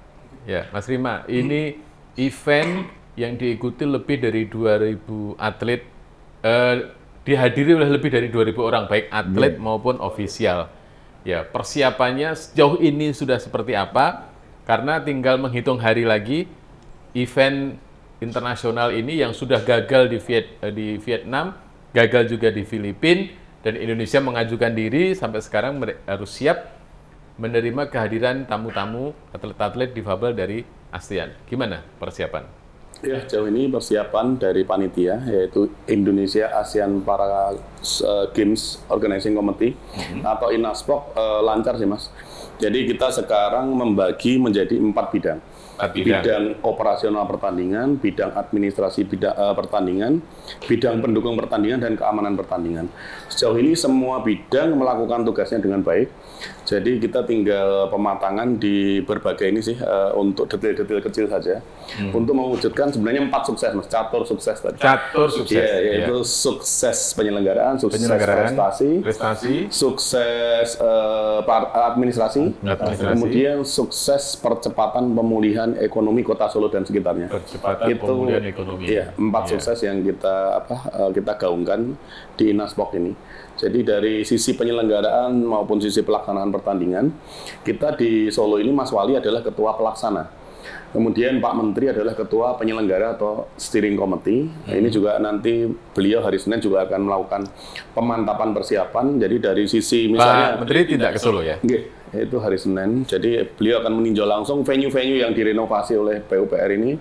Ya, Mas Rima, ini event yang diikuti lebih dari 2.000 atlet, dihadiri oleh lebih dari 2.000 orang, baik atlet maupun ofisial. Ya, persiapannya sejauh ini sudah seperti apa? Karena tinggal menghitung hari lagi, event internasional ini yang sudah gagal di Vietnam, gagal juga di Filipina, dan Indonesia mengajukan diri sampai sekarang harus siap menerima kehadiran tamu-tamu atlet-atlet difabel dari ASEAN. Gimana persiapan? Ya, sejauh ini persiapan dari panitia yaitu Indonesia ASEAN Para Games Organizing Committee atau INASPOK lancar sih Mas. Jadi kita sekarang membagi menjadi 4 bidang. Bidang operasional pertandingan, bidang administrasi pertandingan, bidang pendukung pertandingan, dan keamanan pertandingan. Sejauh ini semua bidang melakukan tugasnya dengan baik. Jadi kita tinggal pematangan di berbagai ini sih untuk detail-detail kecil saja. Untuk mewujudkan sebenarnya 4 sukses, Mas. Catur sukses tadi. Catur sukses. Ya, yaitu sukses penyelenggaraan, sukses prestasi, sukses administrasi, kemudian sukses percepatan pemulihan ekonomi Kota Solo dan sekitarnya. Percepatan pemulihan ekonomi. Iya, 4 sukses yang kita gaungkan di INASPOK ini. Jadi dari sisi penyelenggaraan maupun sisi pelaksanaan pertandingan, kita di Solo ini Mas Wali adalah ketua pelaksana. Kemudian Pak Menteri adalah ketua penyelenggara atau steering committee. Ini juga nanti beliau hari Senin juga akan melakukan pemantapan persiapan. Jadi dari sisi misalnya Pak Menteri tidak ke Solo ya? Itu hari Senin. Jadi beliau akan meninjau langsung venue-venue yang direnovasi oleh PUPR ini.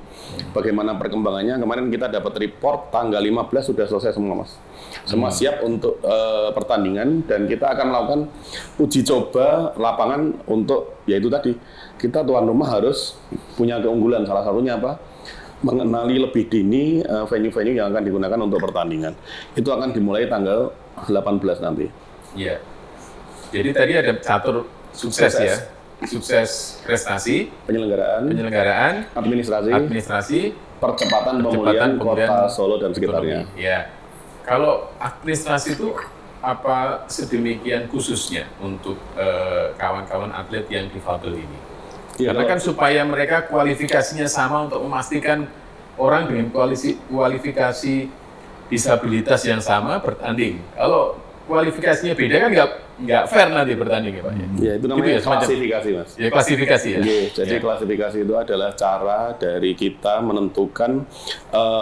Bagaimana perkembangannya? Kemarin kita dapat report tanggal 15 sudah selesai semua, Mas. Semua siap untuk pertandingan dan kita akan melakukan uji coba lapangan untuk yaitu tadi kita tuan rumah harus punya keunggulan, salah satunya apa? Mengenali lebih dini venue-venue yang akan digunakan untuk pertandingan. Itu akan dimulai tanggal 18 nanti. Iya. Jadi tadi ada catur sukses ya. sukses prestasi, penyelenggaraan, administrasi, percepatan pemulihan Kota Solo dan sekitarnya. Ya. Kalau administrasi itu apa sedemikian khususnya untuk kawan-kawan atlet yang difabel ini? Ya, Karena kan supaya mereka kualifikasinya sama untuk memastikan orang dengan kualifikasi disabilitas yang sama bertanding. Kalau kualifikasinya beda kan nggak fair nanti bertanding ya Pak. Ya, itu namanya semacam- klasifikasi, Mas. Ya klasifikasi ya. Oke, jadi klasifikasi itu adalah cara dari kita menentukan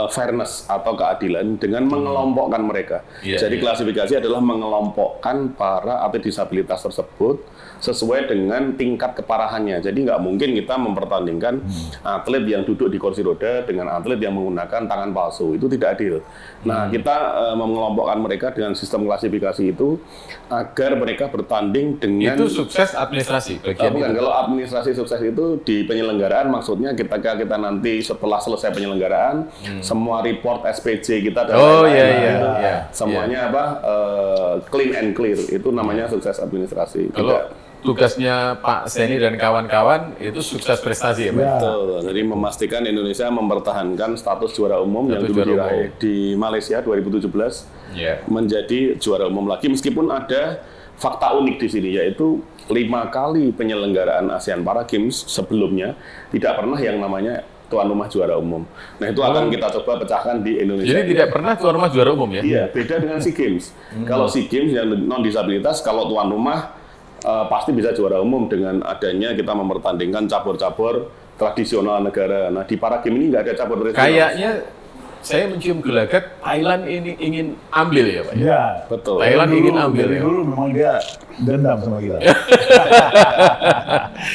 fairness atau keadilan dengan mengelompokkan mereka. Iya, Jadi iya. klasifikasi adalah mengelompokkan para atlet disabilitas tersebut sesuai dengan tingkat keparahannya. Jadi nggak mungkin kita mempertandingkan atlet yang duduk di kursi roda dengan atlet yang menggunakan tangan palsu. Itu tidak adil. Nah, kita mengelompokkan mereka dengan sistem klasifikasi itu agar mereka bertanding dengan Itu sukses administrasi bagian bukan, itu. kalau administrasi sukses itu di penyelenggaraan maksudnya kita nanti setelah selesai penyelenggaraan semua report SPJ kita dan Oh, lain-lain, iya, itu iya. semuanya clean and clear, itu namanya sukses administrasi. Kalau tugasnya Pak Seni dan kawan-kawan itu sukses prestasi ya Pak? Betul, jadi memastikan Indonesia mempertahankan status juara umum yang dulu juara diraih di Malaysia 2017 Iya. menjadi juara umum lagi, meskipun ada fakta unik di sini, yaitu 5 kali penyelenggaraan ASEAN Para Games sebelumnya tidak pernah yang namanya tuan rumah juara umum. Nah, itu akan kita coba pecahkan di Indonesia. Jadi tidak pernah tuan rumah juara umum ya? Iya, beda dengan SEA Games. Kalau SEA Games yang non disabilitas, kalau tuan rumah pasti bisa juara umum dengan adanya kita mempertandingkan cabur-cabur tradisional negara. Nah, di Para Games ini nggak ada cabur tradisional. Kayaknya saya mencium gelagat Thailand ini ingin ambil ya Pak? Ya, Betul. Thailand ingin ambil dari ya? dulu memang dia dendam sama kita.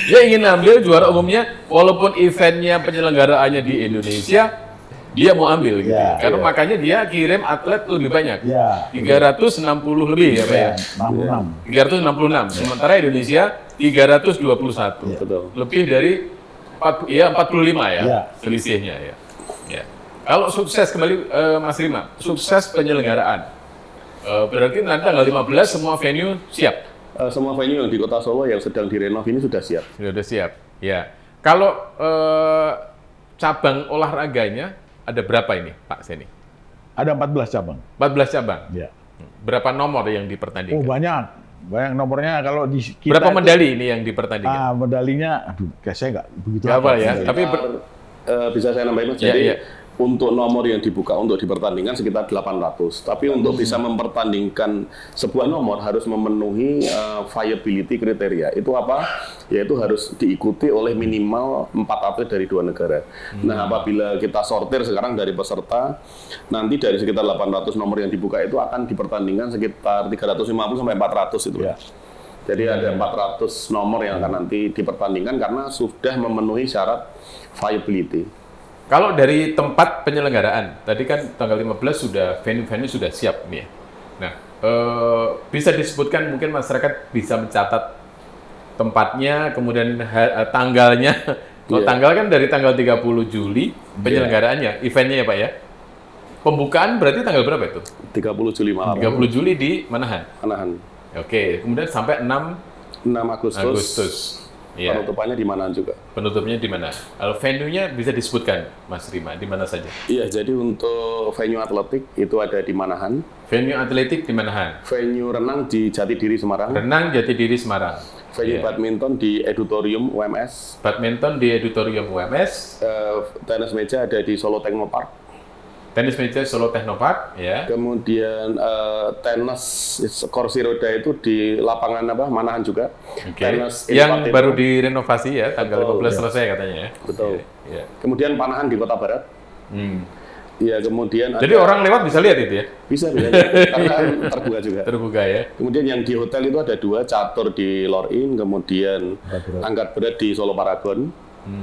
Dia ingin ambil juara umumnya, walaupun eventnya penyelenggaraannya di Indonesia, dia mau ambil gitu. Ya, Karena ya. makanya dia kirim atlet lebih banyak. Ya. 360 lebih ya Pak ya? 66. 366. Sementara Indonesia 321. Betul. Lebih dari 45 ya, Ya. selisihnya ya. Ya. Kalau sukses kembali Mas Rima, sukses penyelenggaraan. Berarti nanti tanggal 15 semua venue siap. Semua venue yang di Kota Solo yang sedang direnov ini sudah siap. Sudah siap. Ya. Kalau cabang olahraganya ada berapa ini, Pak Seni? Ada 14 cabang. 14 cabang. Ya. Berapa nomor yang Oh, dipertandingkan? banyak. Banyak nomornya kalau di kita Berapa itu- medali ini yang dipertandingkan? medalinya, aduh, kayak saya nggak begitu. Nggak apa hafal ya, medali. tapi Bisa saya nambahin, Mas? Ya, Jadi ya. untuk nomor yang dibuka untuk dipertandingkan sekitar 800. Tapi untuk bisa mempertandingkan sebuah nomor harus memenuhi viability kriteria. Itu apa? Yaitu harus diikuti oleh minimal 4 atlet dari 2 negara. Nah, apabila kita sortir sekarang dari peserta, nanti dari sekitar 800 nomor yang dibuka itu akan dipertandingkan sekitar 350 sampai 400 itu. Ya. Jadi ada 400 nomor yang akan nanti dipertandingkan karena sudah memenuhi syarat viability. kalau dari tempat penyelenggaraan, tadi kan tanggal 15 sudah venue-venue sudah siap nih ya. Nah, bisa disebutkan mungkin masyarakat bisa mencatat tempatnya, kemudian tanggalnya. Kalau Iya. tanggal kan dari tanggal 30 Juli penyelenggaranya, eventnya ya Pak ya. Pembukaan berarti tanggal berapa itu? 30 Juli malam. 30 Juli di Manahan. Manahan. Oke, kemudian sampai 6 6 Agustus. Agustus. Iya. Penutupannya di Manahan juga. Penutupnya di mana? Kalau venue-nya bisa disebutkan, Mas Rima, di mana saja? Iya, jadi untuk venue atletik itu ada di Manahan, Venue atletik di Manahan. venue renang di Jatidiri Semarang, Renang Jatidiri Semarang. venue Iya. badminton di Edutorium UMS, Badminton di Auditorium UMS, tenis meja ada di Solo Technopark, tenis meja Solo Technopark, ya. kemudian tenis kursi roda itu di lapangan Manahan juga. Oke. Tenis Yang Infantino. baru direnovasi ya, tanggal Betul, 15 ya. selesai katanya ya. Betul. Iya. Kemudian Panahan di Kota Barat. Hmm. Iya, kemudian Jadi ada- orang lewat bisa lihat itu ya, bisa karena kan terbuka juga. terbuka ya. Kemudian yang di hotel itu ada 2, catur di Lorin, kemudian angkat berat di Solo Paragon. Di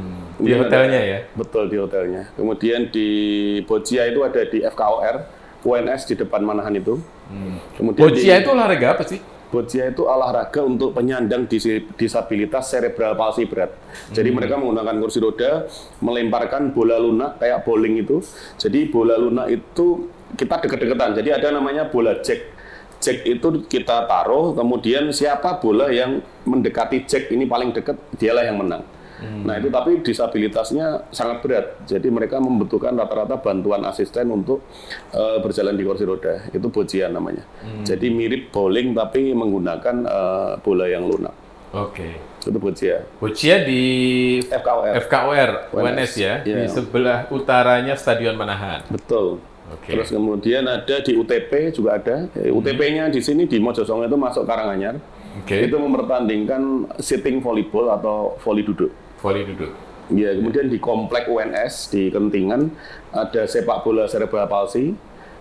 Kemudian hotelnya ada- ya. Betul, di hotelnya. Kemudian di Boccia itu ada di FKOR, UNS di depan Manahan itu. Kemudian Boccia di- itu olahraga apa sih? Boccia itu olahraga untuk penyandang disabilitas cerebral palsi berat. Jadi mereka menggunakan kursi roda, melemparkan bola lunak kayak bowling itu. Jadi bola lunak itu kita deket-deketan. Jadi ada namanya bola jack. jack itu kita taruh, kemudian siapa bola yang mendekati jack ini paling dekat, dialah yang menang. Nah itu tapi disabilitasnya sangat berat, jadi mereka membutuhkan rata-rata bantuan asisten untuk berjalan di kursi roda. Itu bojian namanya. Jadi mirip bowling tapi menggunakan bola yang lunak. Oke. Itu boccia. Boccia di FKUR UNS ya, Iya. di sebelah utaranya Stadion Manahan. Betul. Oke. Terus kemudian ada di UTP juga ada. UTP-nya di sini di Mojosongo itu masuk Karanganyar. Oke. Itu mempertandingkan sitting volleyball atau voli duduk. Voli duduk. Ya, kemudian di komplek UNS di Kentingan ada sepak bola cerebral palsy.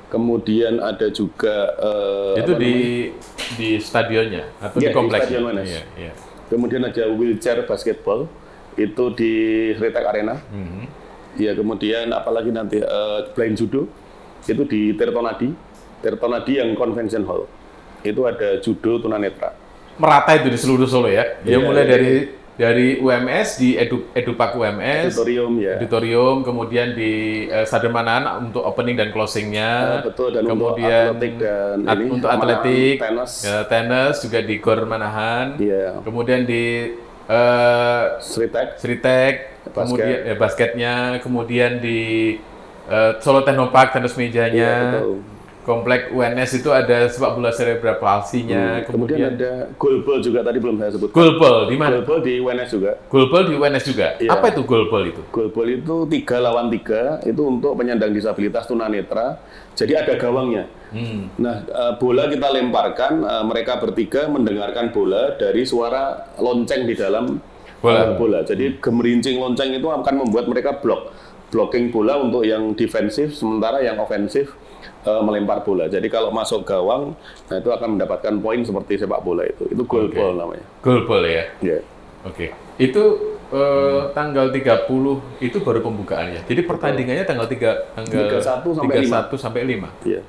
Kemudian ada juga Itu di stadionnya atau Iya, di kompleksnya? di Stadion UNS. Iya, iya. Kemudian ada wheelchair basketball itu di Sritek Arena. Ya, kemudian apalagi nanti blind judo itu di Tirtonadi yang Convention Hall. Itu ada judo tunanetra. Merata itu di seluruh Solo ya? Ya Iya, mulai iya. dari UMS di Edupak UMS, Auditorium ya. auditorium, kemudian di Stadion Manahan untuk opening dan closingnya. Betul, dan untuk kemudian atletik dan ini, untuk Manahan, atletik, tenis. ya, tenis juga di Gor Manahan. Iya. Kemudian di Sritek. Sritek, Basket. kemudian basketnya, kemudian di Solo Technopark tenis mejanya. Iya, betul. Komplek UNS itu ada sepak bola cerebral palsinya, Kemudian ada goalball juga tadi belum saya sebut. goalball di mana? Goalball di UNS juga. Goalball di UNS juga. Iya. Apa itu goalball itu? Goalball itu 3 lawan 3 itu untuk penyandang disabilitas tunanetra. Jadi ada gawangnya. Nah, bola kita lemparkan, mereka bertiga mendengarkan bola dari suara lonceng di dalam bola. Jadi gemerincing lonceng itu akan membuat mereka blocking bola untuk yang defensif, sementara yang ofensif melempar bola. Jadi kalau masuk gawang, nah itu akan mendapatkan poin seperti sepak bola itu. Itu goalball namanya. Goalball ya. Ya. Oke. Itu tanggal 30 itu baru pembukaan ya. Jadi pertandingannya tanggal 31 sampai 31 sampai 5. Iya.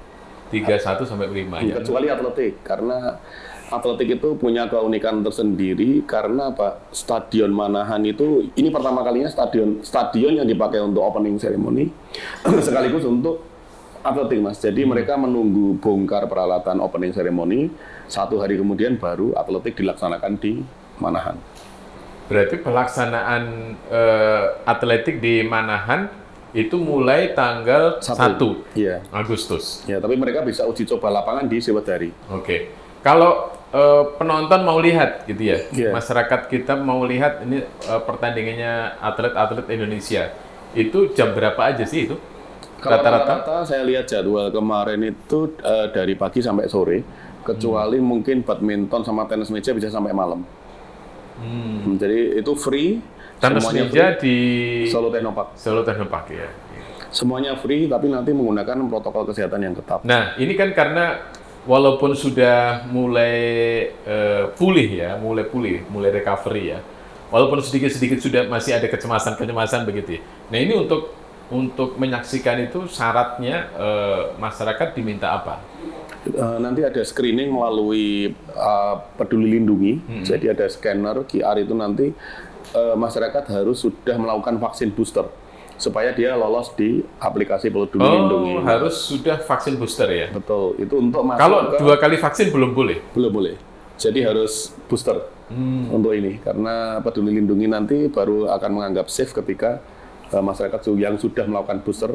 31 sampai 5 ya. Kecuali atletik, karena atletik itu punya keunikan tersendiri karena apa? Stadion Manahan itu ini pertama kalinya stadion yang dipakai untuk opening ceremony sekaligus untuk atletik, Mas. Jadi mereka menunggu bongkar peralatan opening ceremony, 1 hari kemudian baru atletik dilaksanakan di Manahan. Berarti pelaksanaan atletik di Manahan itu mulai tanggal 1 Iya. Agustus. Ya, tapi mereka bisa uji coba lapangan di Sewedari. Oke. Kalau penonton mau lihat gitu ya, Iya. masyarakat kita mau lihat ini pertandingannya atlet-atlet Indonesia, itu jam berapa aja sih itu? Kalau Rata-rata? rata-rata saya lihat jadwal kemarin itu dari pagi sampai sore, kecuali mungkin badminton sama tenis meja bisa sampai malam. Jadi itu free. Tenis semuanya meja free. di Solo Technopark. Solo Technopark ya. Semuanya free, tapi nanti menggunakan protokol kesehatan yang ketat. Nah, ini kan karena walaupun sudah mulai mulai recovery ya. Walaupun sedikit-sedikit sudah masih ada kecemasan begitu ya. Nah, ini untuk menyaksikan itu syaratnya masyarakat diminta apa? Nanti ada screening melalui Peduli Lindungi. Jadi ada scanner QR itu nanti masyarakat harus sudah melakukan vaksin booster supaya dia lolos di aplikasi Peduli Lindungi. Harus sudah vaksin booster ya? Betul. Itu untuk masuk Kalau ke 2 kali vaksin belum boleh? belum boleh. Jadi harus booster untuk ini karena Peduli Lindungi nanti baru akan menganggap safe ketika masyarakat yang sudah melakukan booster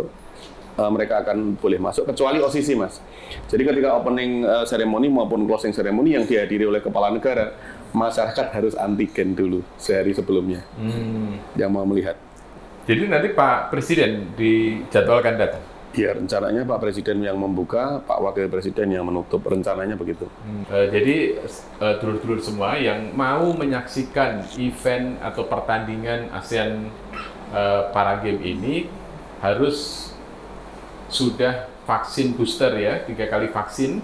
mereka akan boleh masuk kecuali OCC, Mas. Jadi ketika opening ceremony maupun closing ceremony yang dihadiri oleh kepala negara, masyarakat harus antigen dulu sehari sebelumnya yang mau melihat. Jadi nanti Pak Presiden dijadwalkan datang? Ya, rencananya Pak Presiden yang membuka, Pak Wakil Presiden yang menutup, rencananya begitu. Jadi dulur-dulur semua yang mau menyaksikan event atau pertandingan ASEAN Para Games ini harus sudah vaksin booster ya, 3 kali vaksin,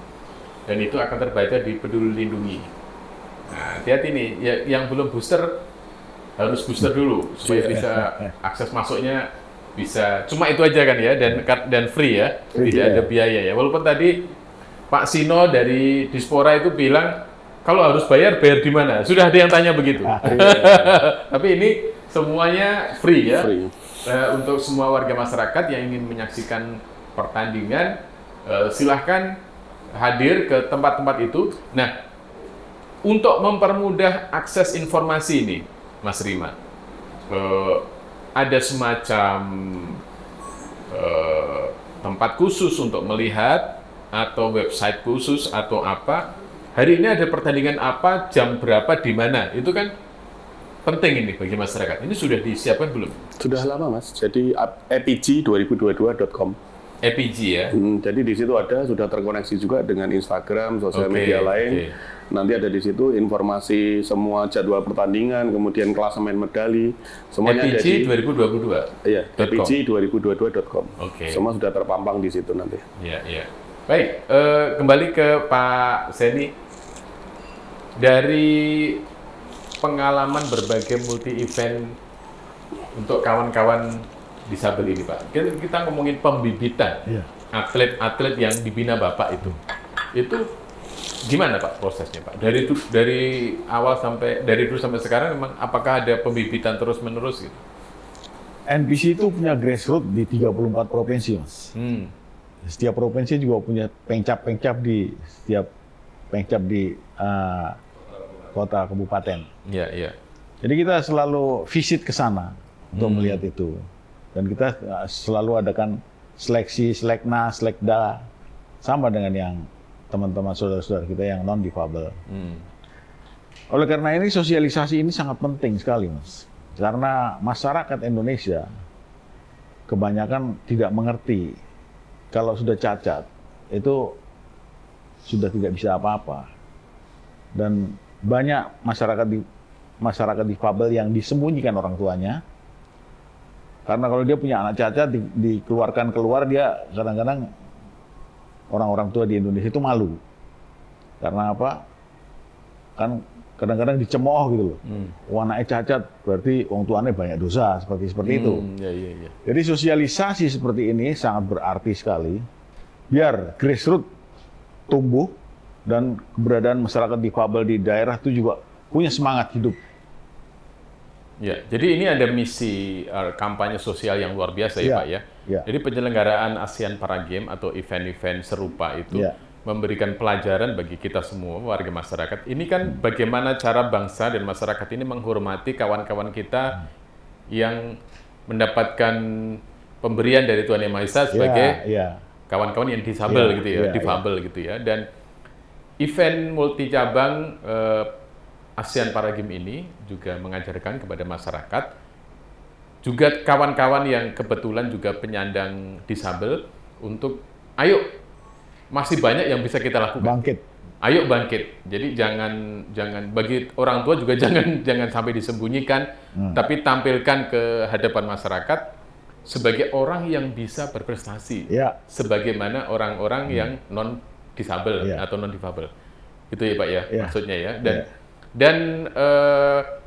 dan itu akan terbaca di Peduli Lindungi. Nah, hati-hati nih, yang belum booster harus booster dulu supaya bisa akses masuknya bisa. Cuma itu aja kan ya, dan free ya, tidak ada biaya ya. Walaupun tadi Pak Sino dari Dispora itu bilang kalau harus bayar di mana? Sudah ada yang tanya begitu. Tapi ini semuanya free ya. Free. Untuk semua warga masyarakat yang ingin menyaksikan pertandingan, silahkan hadir ke tempat-tempat itu. Nah, untuk mempermudah akses informasi ini, Mas Rima, ada semacam tempat khusus untuk melihat atau website khusus atau apa? Hari ini ada pertandingan apa, jam berapa, di mana? Itu kan penting ini bagi masyarakat. Ini sudah disiapkan belum? Sudah lama Mas, jadi epg2022.com. EPG ya? Jadi di situ sudah terkoneksi juga dengan Instagram, sosial media lain. Nanti ada di situ informasi semua jadwal pertandingan, kemudian klasemen medali, semuanya ada di 2022. Iya, epg2022.com. Semua sudah terpampang di situ nanti. Iya, iya. Baik, kembali ke Pak Seni. Dari pengalaman berbagai multi event untuk kawan-kawan disabel ini, Pak. Kita ngomongin pembibitan atlet-atlet yang dibina Bapak itu gimana Pak prosesnya Pak? Dari awal dari dulu sampai sekarang memang apakah ada pembibitan terus-menerus gitu? NPC itu punya grassroots di 34 provinsi, Mas. Setiap provinsi juga punya pengcap di setiap pengcap di kota kabupaten. Iya, iya. Jadi kita selalu visit ke sana untuk melihat itu. Dan kita selalu adakan seleksi, seleknas, selekda, sama dengan yang teman-teman saudara-saudara kita yang non-difabel. Oleh karena ini sosialisasi ini sangat penting sekali, Mas. Karena masyarakat Indonesia kebanyakan tidak mengerti kalau sudah cacat, itu sudah tidak bisa apa-apa. Dan banyak masyarakat difabel yang disembunyikan orang tuanya. Karena kalau dia punya anak cacat, dikeluarkan keluar, dia kadang-kadang orang-orang tua di Indonesia itu malu. Karena apa? Kan kadang-kadang dicemooh gitu loh. Anaknya cacat, berarti orang tuanya banyak dosa, seperti itu. Jadi sosialisasi seperti ini sangat berarti sekali. Biar grassroots tumbuh, dan keberadaan masyarakat difabel di daerah itu juga punya semangat hidup. Ya, jadi ini ada misi kampanye sosial yang luar biasa ya, Pak ya. Jadi penyelenggaraan ASEAN Para Games atau event-event serupa itu memberikan pelajaran bagi kita semua warga masyarakat. Ini kan bagaimana cara bangsa dan masyarakat ini menghormati kawan-kawan kita yang mendapatkan pemberian dari Tuhan Yang Maha Esa sebagai kawan-kawan yang disabel gitu ya, difabel gitu ya. Dan event multi cabang ASEAN Para Games ini juga mengajarkan kepada masyarakat, juga kawan-kawan yang kebetulan juga penyandang disabel, untuk ayo, masih banyak yang bisa kita lakukan. Bangkit. Ayo bangkit. Jadi jangan bagi orang tua juga jangan sampai disembunyikan, tapi tampilkan ke hadapan masyarakat sebagai orang yang bisa berprestasi, sebagaimana orang-orang yang non disabel atau non difabel. Itu ya Pak ya, maksudnya ya. Dan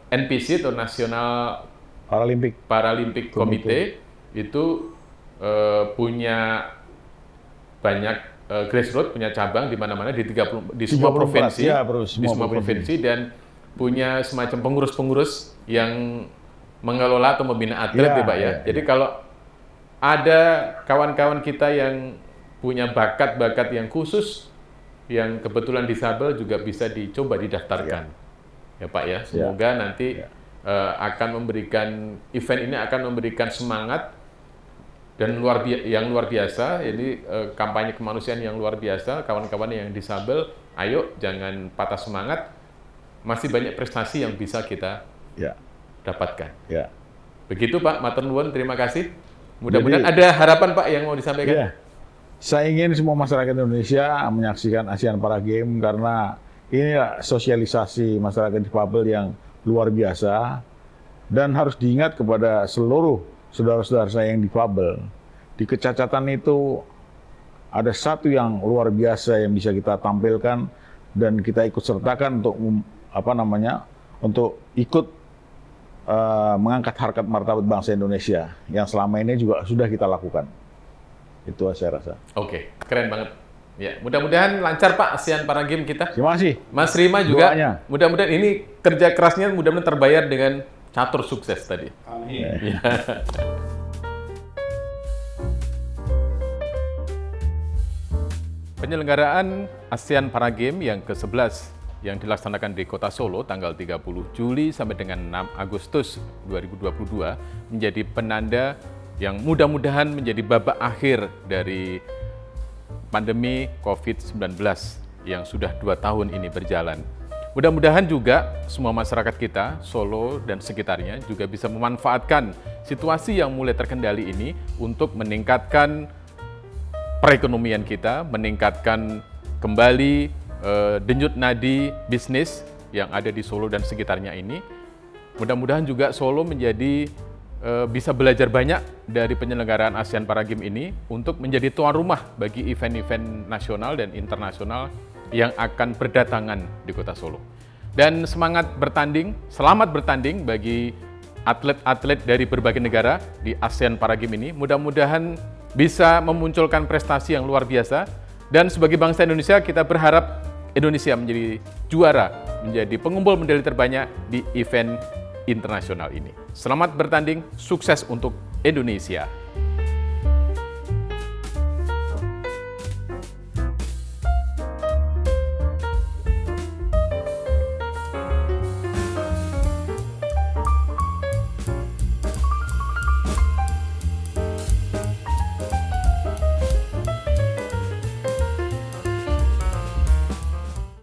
NPC atau National Paralympic Committee itu punya banyak grassroots, punya cabang di mana-mana di semua provinsi, semua provinsi, dan punya semacam pengurus-pengurus yang mengelola atau membina atlet ya Pak ya. Jadi kalau ada kawan-kawan kita yang punya bakat-bakat yang khusus, yang kebetulan disabel, juga bisa dicoba didaftarkan. Ya Pak ya, semoga nanti akan memberikan, event ini akan memberikan semangat dan yang luar biasa. Ini kampanye kemanusiaan yang luar biasa. Kawan-kawan yang disabel, ayo jangan patah semangat. Masih banyak prestasi yang bisa kita dapatkan. Begitu Pak, matur nuwun, terima kasih. Mudah-mudahan ada harapan Pak yang mau disampaikan. Saya ingin semua masyarakat Indonesia menyaksikan ASEAN Para Games karena inilah sosialisasi masyarakat difabel yang luar biasa, dan harus diingat kepada seluruh saudara-saudara saya yang difabel. Di kecacatan itu ada satu yang luar biasa yang bisa kita tampilkan dan kita ikut sertakan untuk untuk ikut mengangkat harkat martabat bangsa Indonesia yang selama ini juga sudah kita lakukan. Itu saya rasa. Oke, keren banget. Ya, mudah-mudahan lancar Pak ASEAN Para Games kita. Terima kasih. Mas Rima juga. Doanya. Mudah-mudahan ini kerja kerasnya mudah-mudahan terbayar dengan catur sukses tadi. Amin. Penyelenggaraan ASEAN Para Games yang ke-11 yang dilaksanakan di Kota Solo tanggal 30 Juli sampai dengan 6 Agustus 2022 menjadi penanda yang mudah-mudahan menjadi babak akhir dari pandemi COVID-19 yang sudah 2 tahun ini berjalan. Mudah-mudahan juga semua masyarakat kita, Solo dan sekitarnya juga bisa memanfaatkan situasi yang mulai terkendali ini untuk meningkatkan perekonomian kita, meningkatkan kembali denyut nadi bisnis yang ada di Solo dan sekitarnya ini. Mudah-mudahan juga Solo menjadi bisa belajar banyak dari penyelenggaraan ASEAN Para Games ini untuk menjadi tuan rumah bagi event-event nasional dan internasional yang akan berdatangan di Kota Solo. Dan semangat bertanding, selamat bertanding bagi atlet-atlet dari berbagai negara di ASEAN Para Games ini. Mudah-mudahan bisa memunculkan prestasi yang luar biasa. Dan sebagai bangsa Indonesia, kita berharap Indonesia menjadi juara, menjadi pengumpul medali terbanyak di event internasional ini. Selamat bertanding, sukses untuk Indonesia.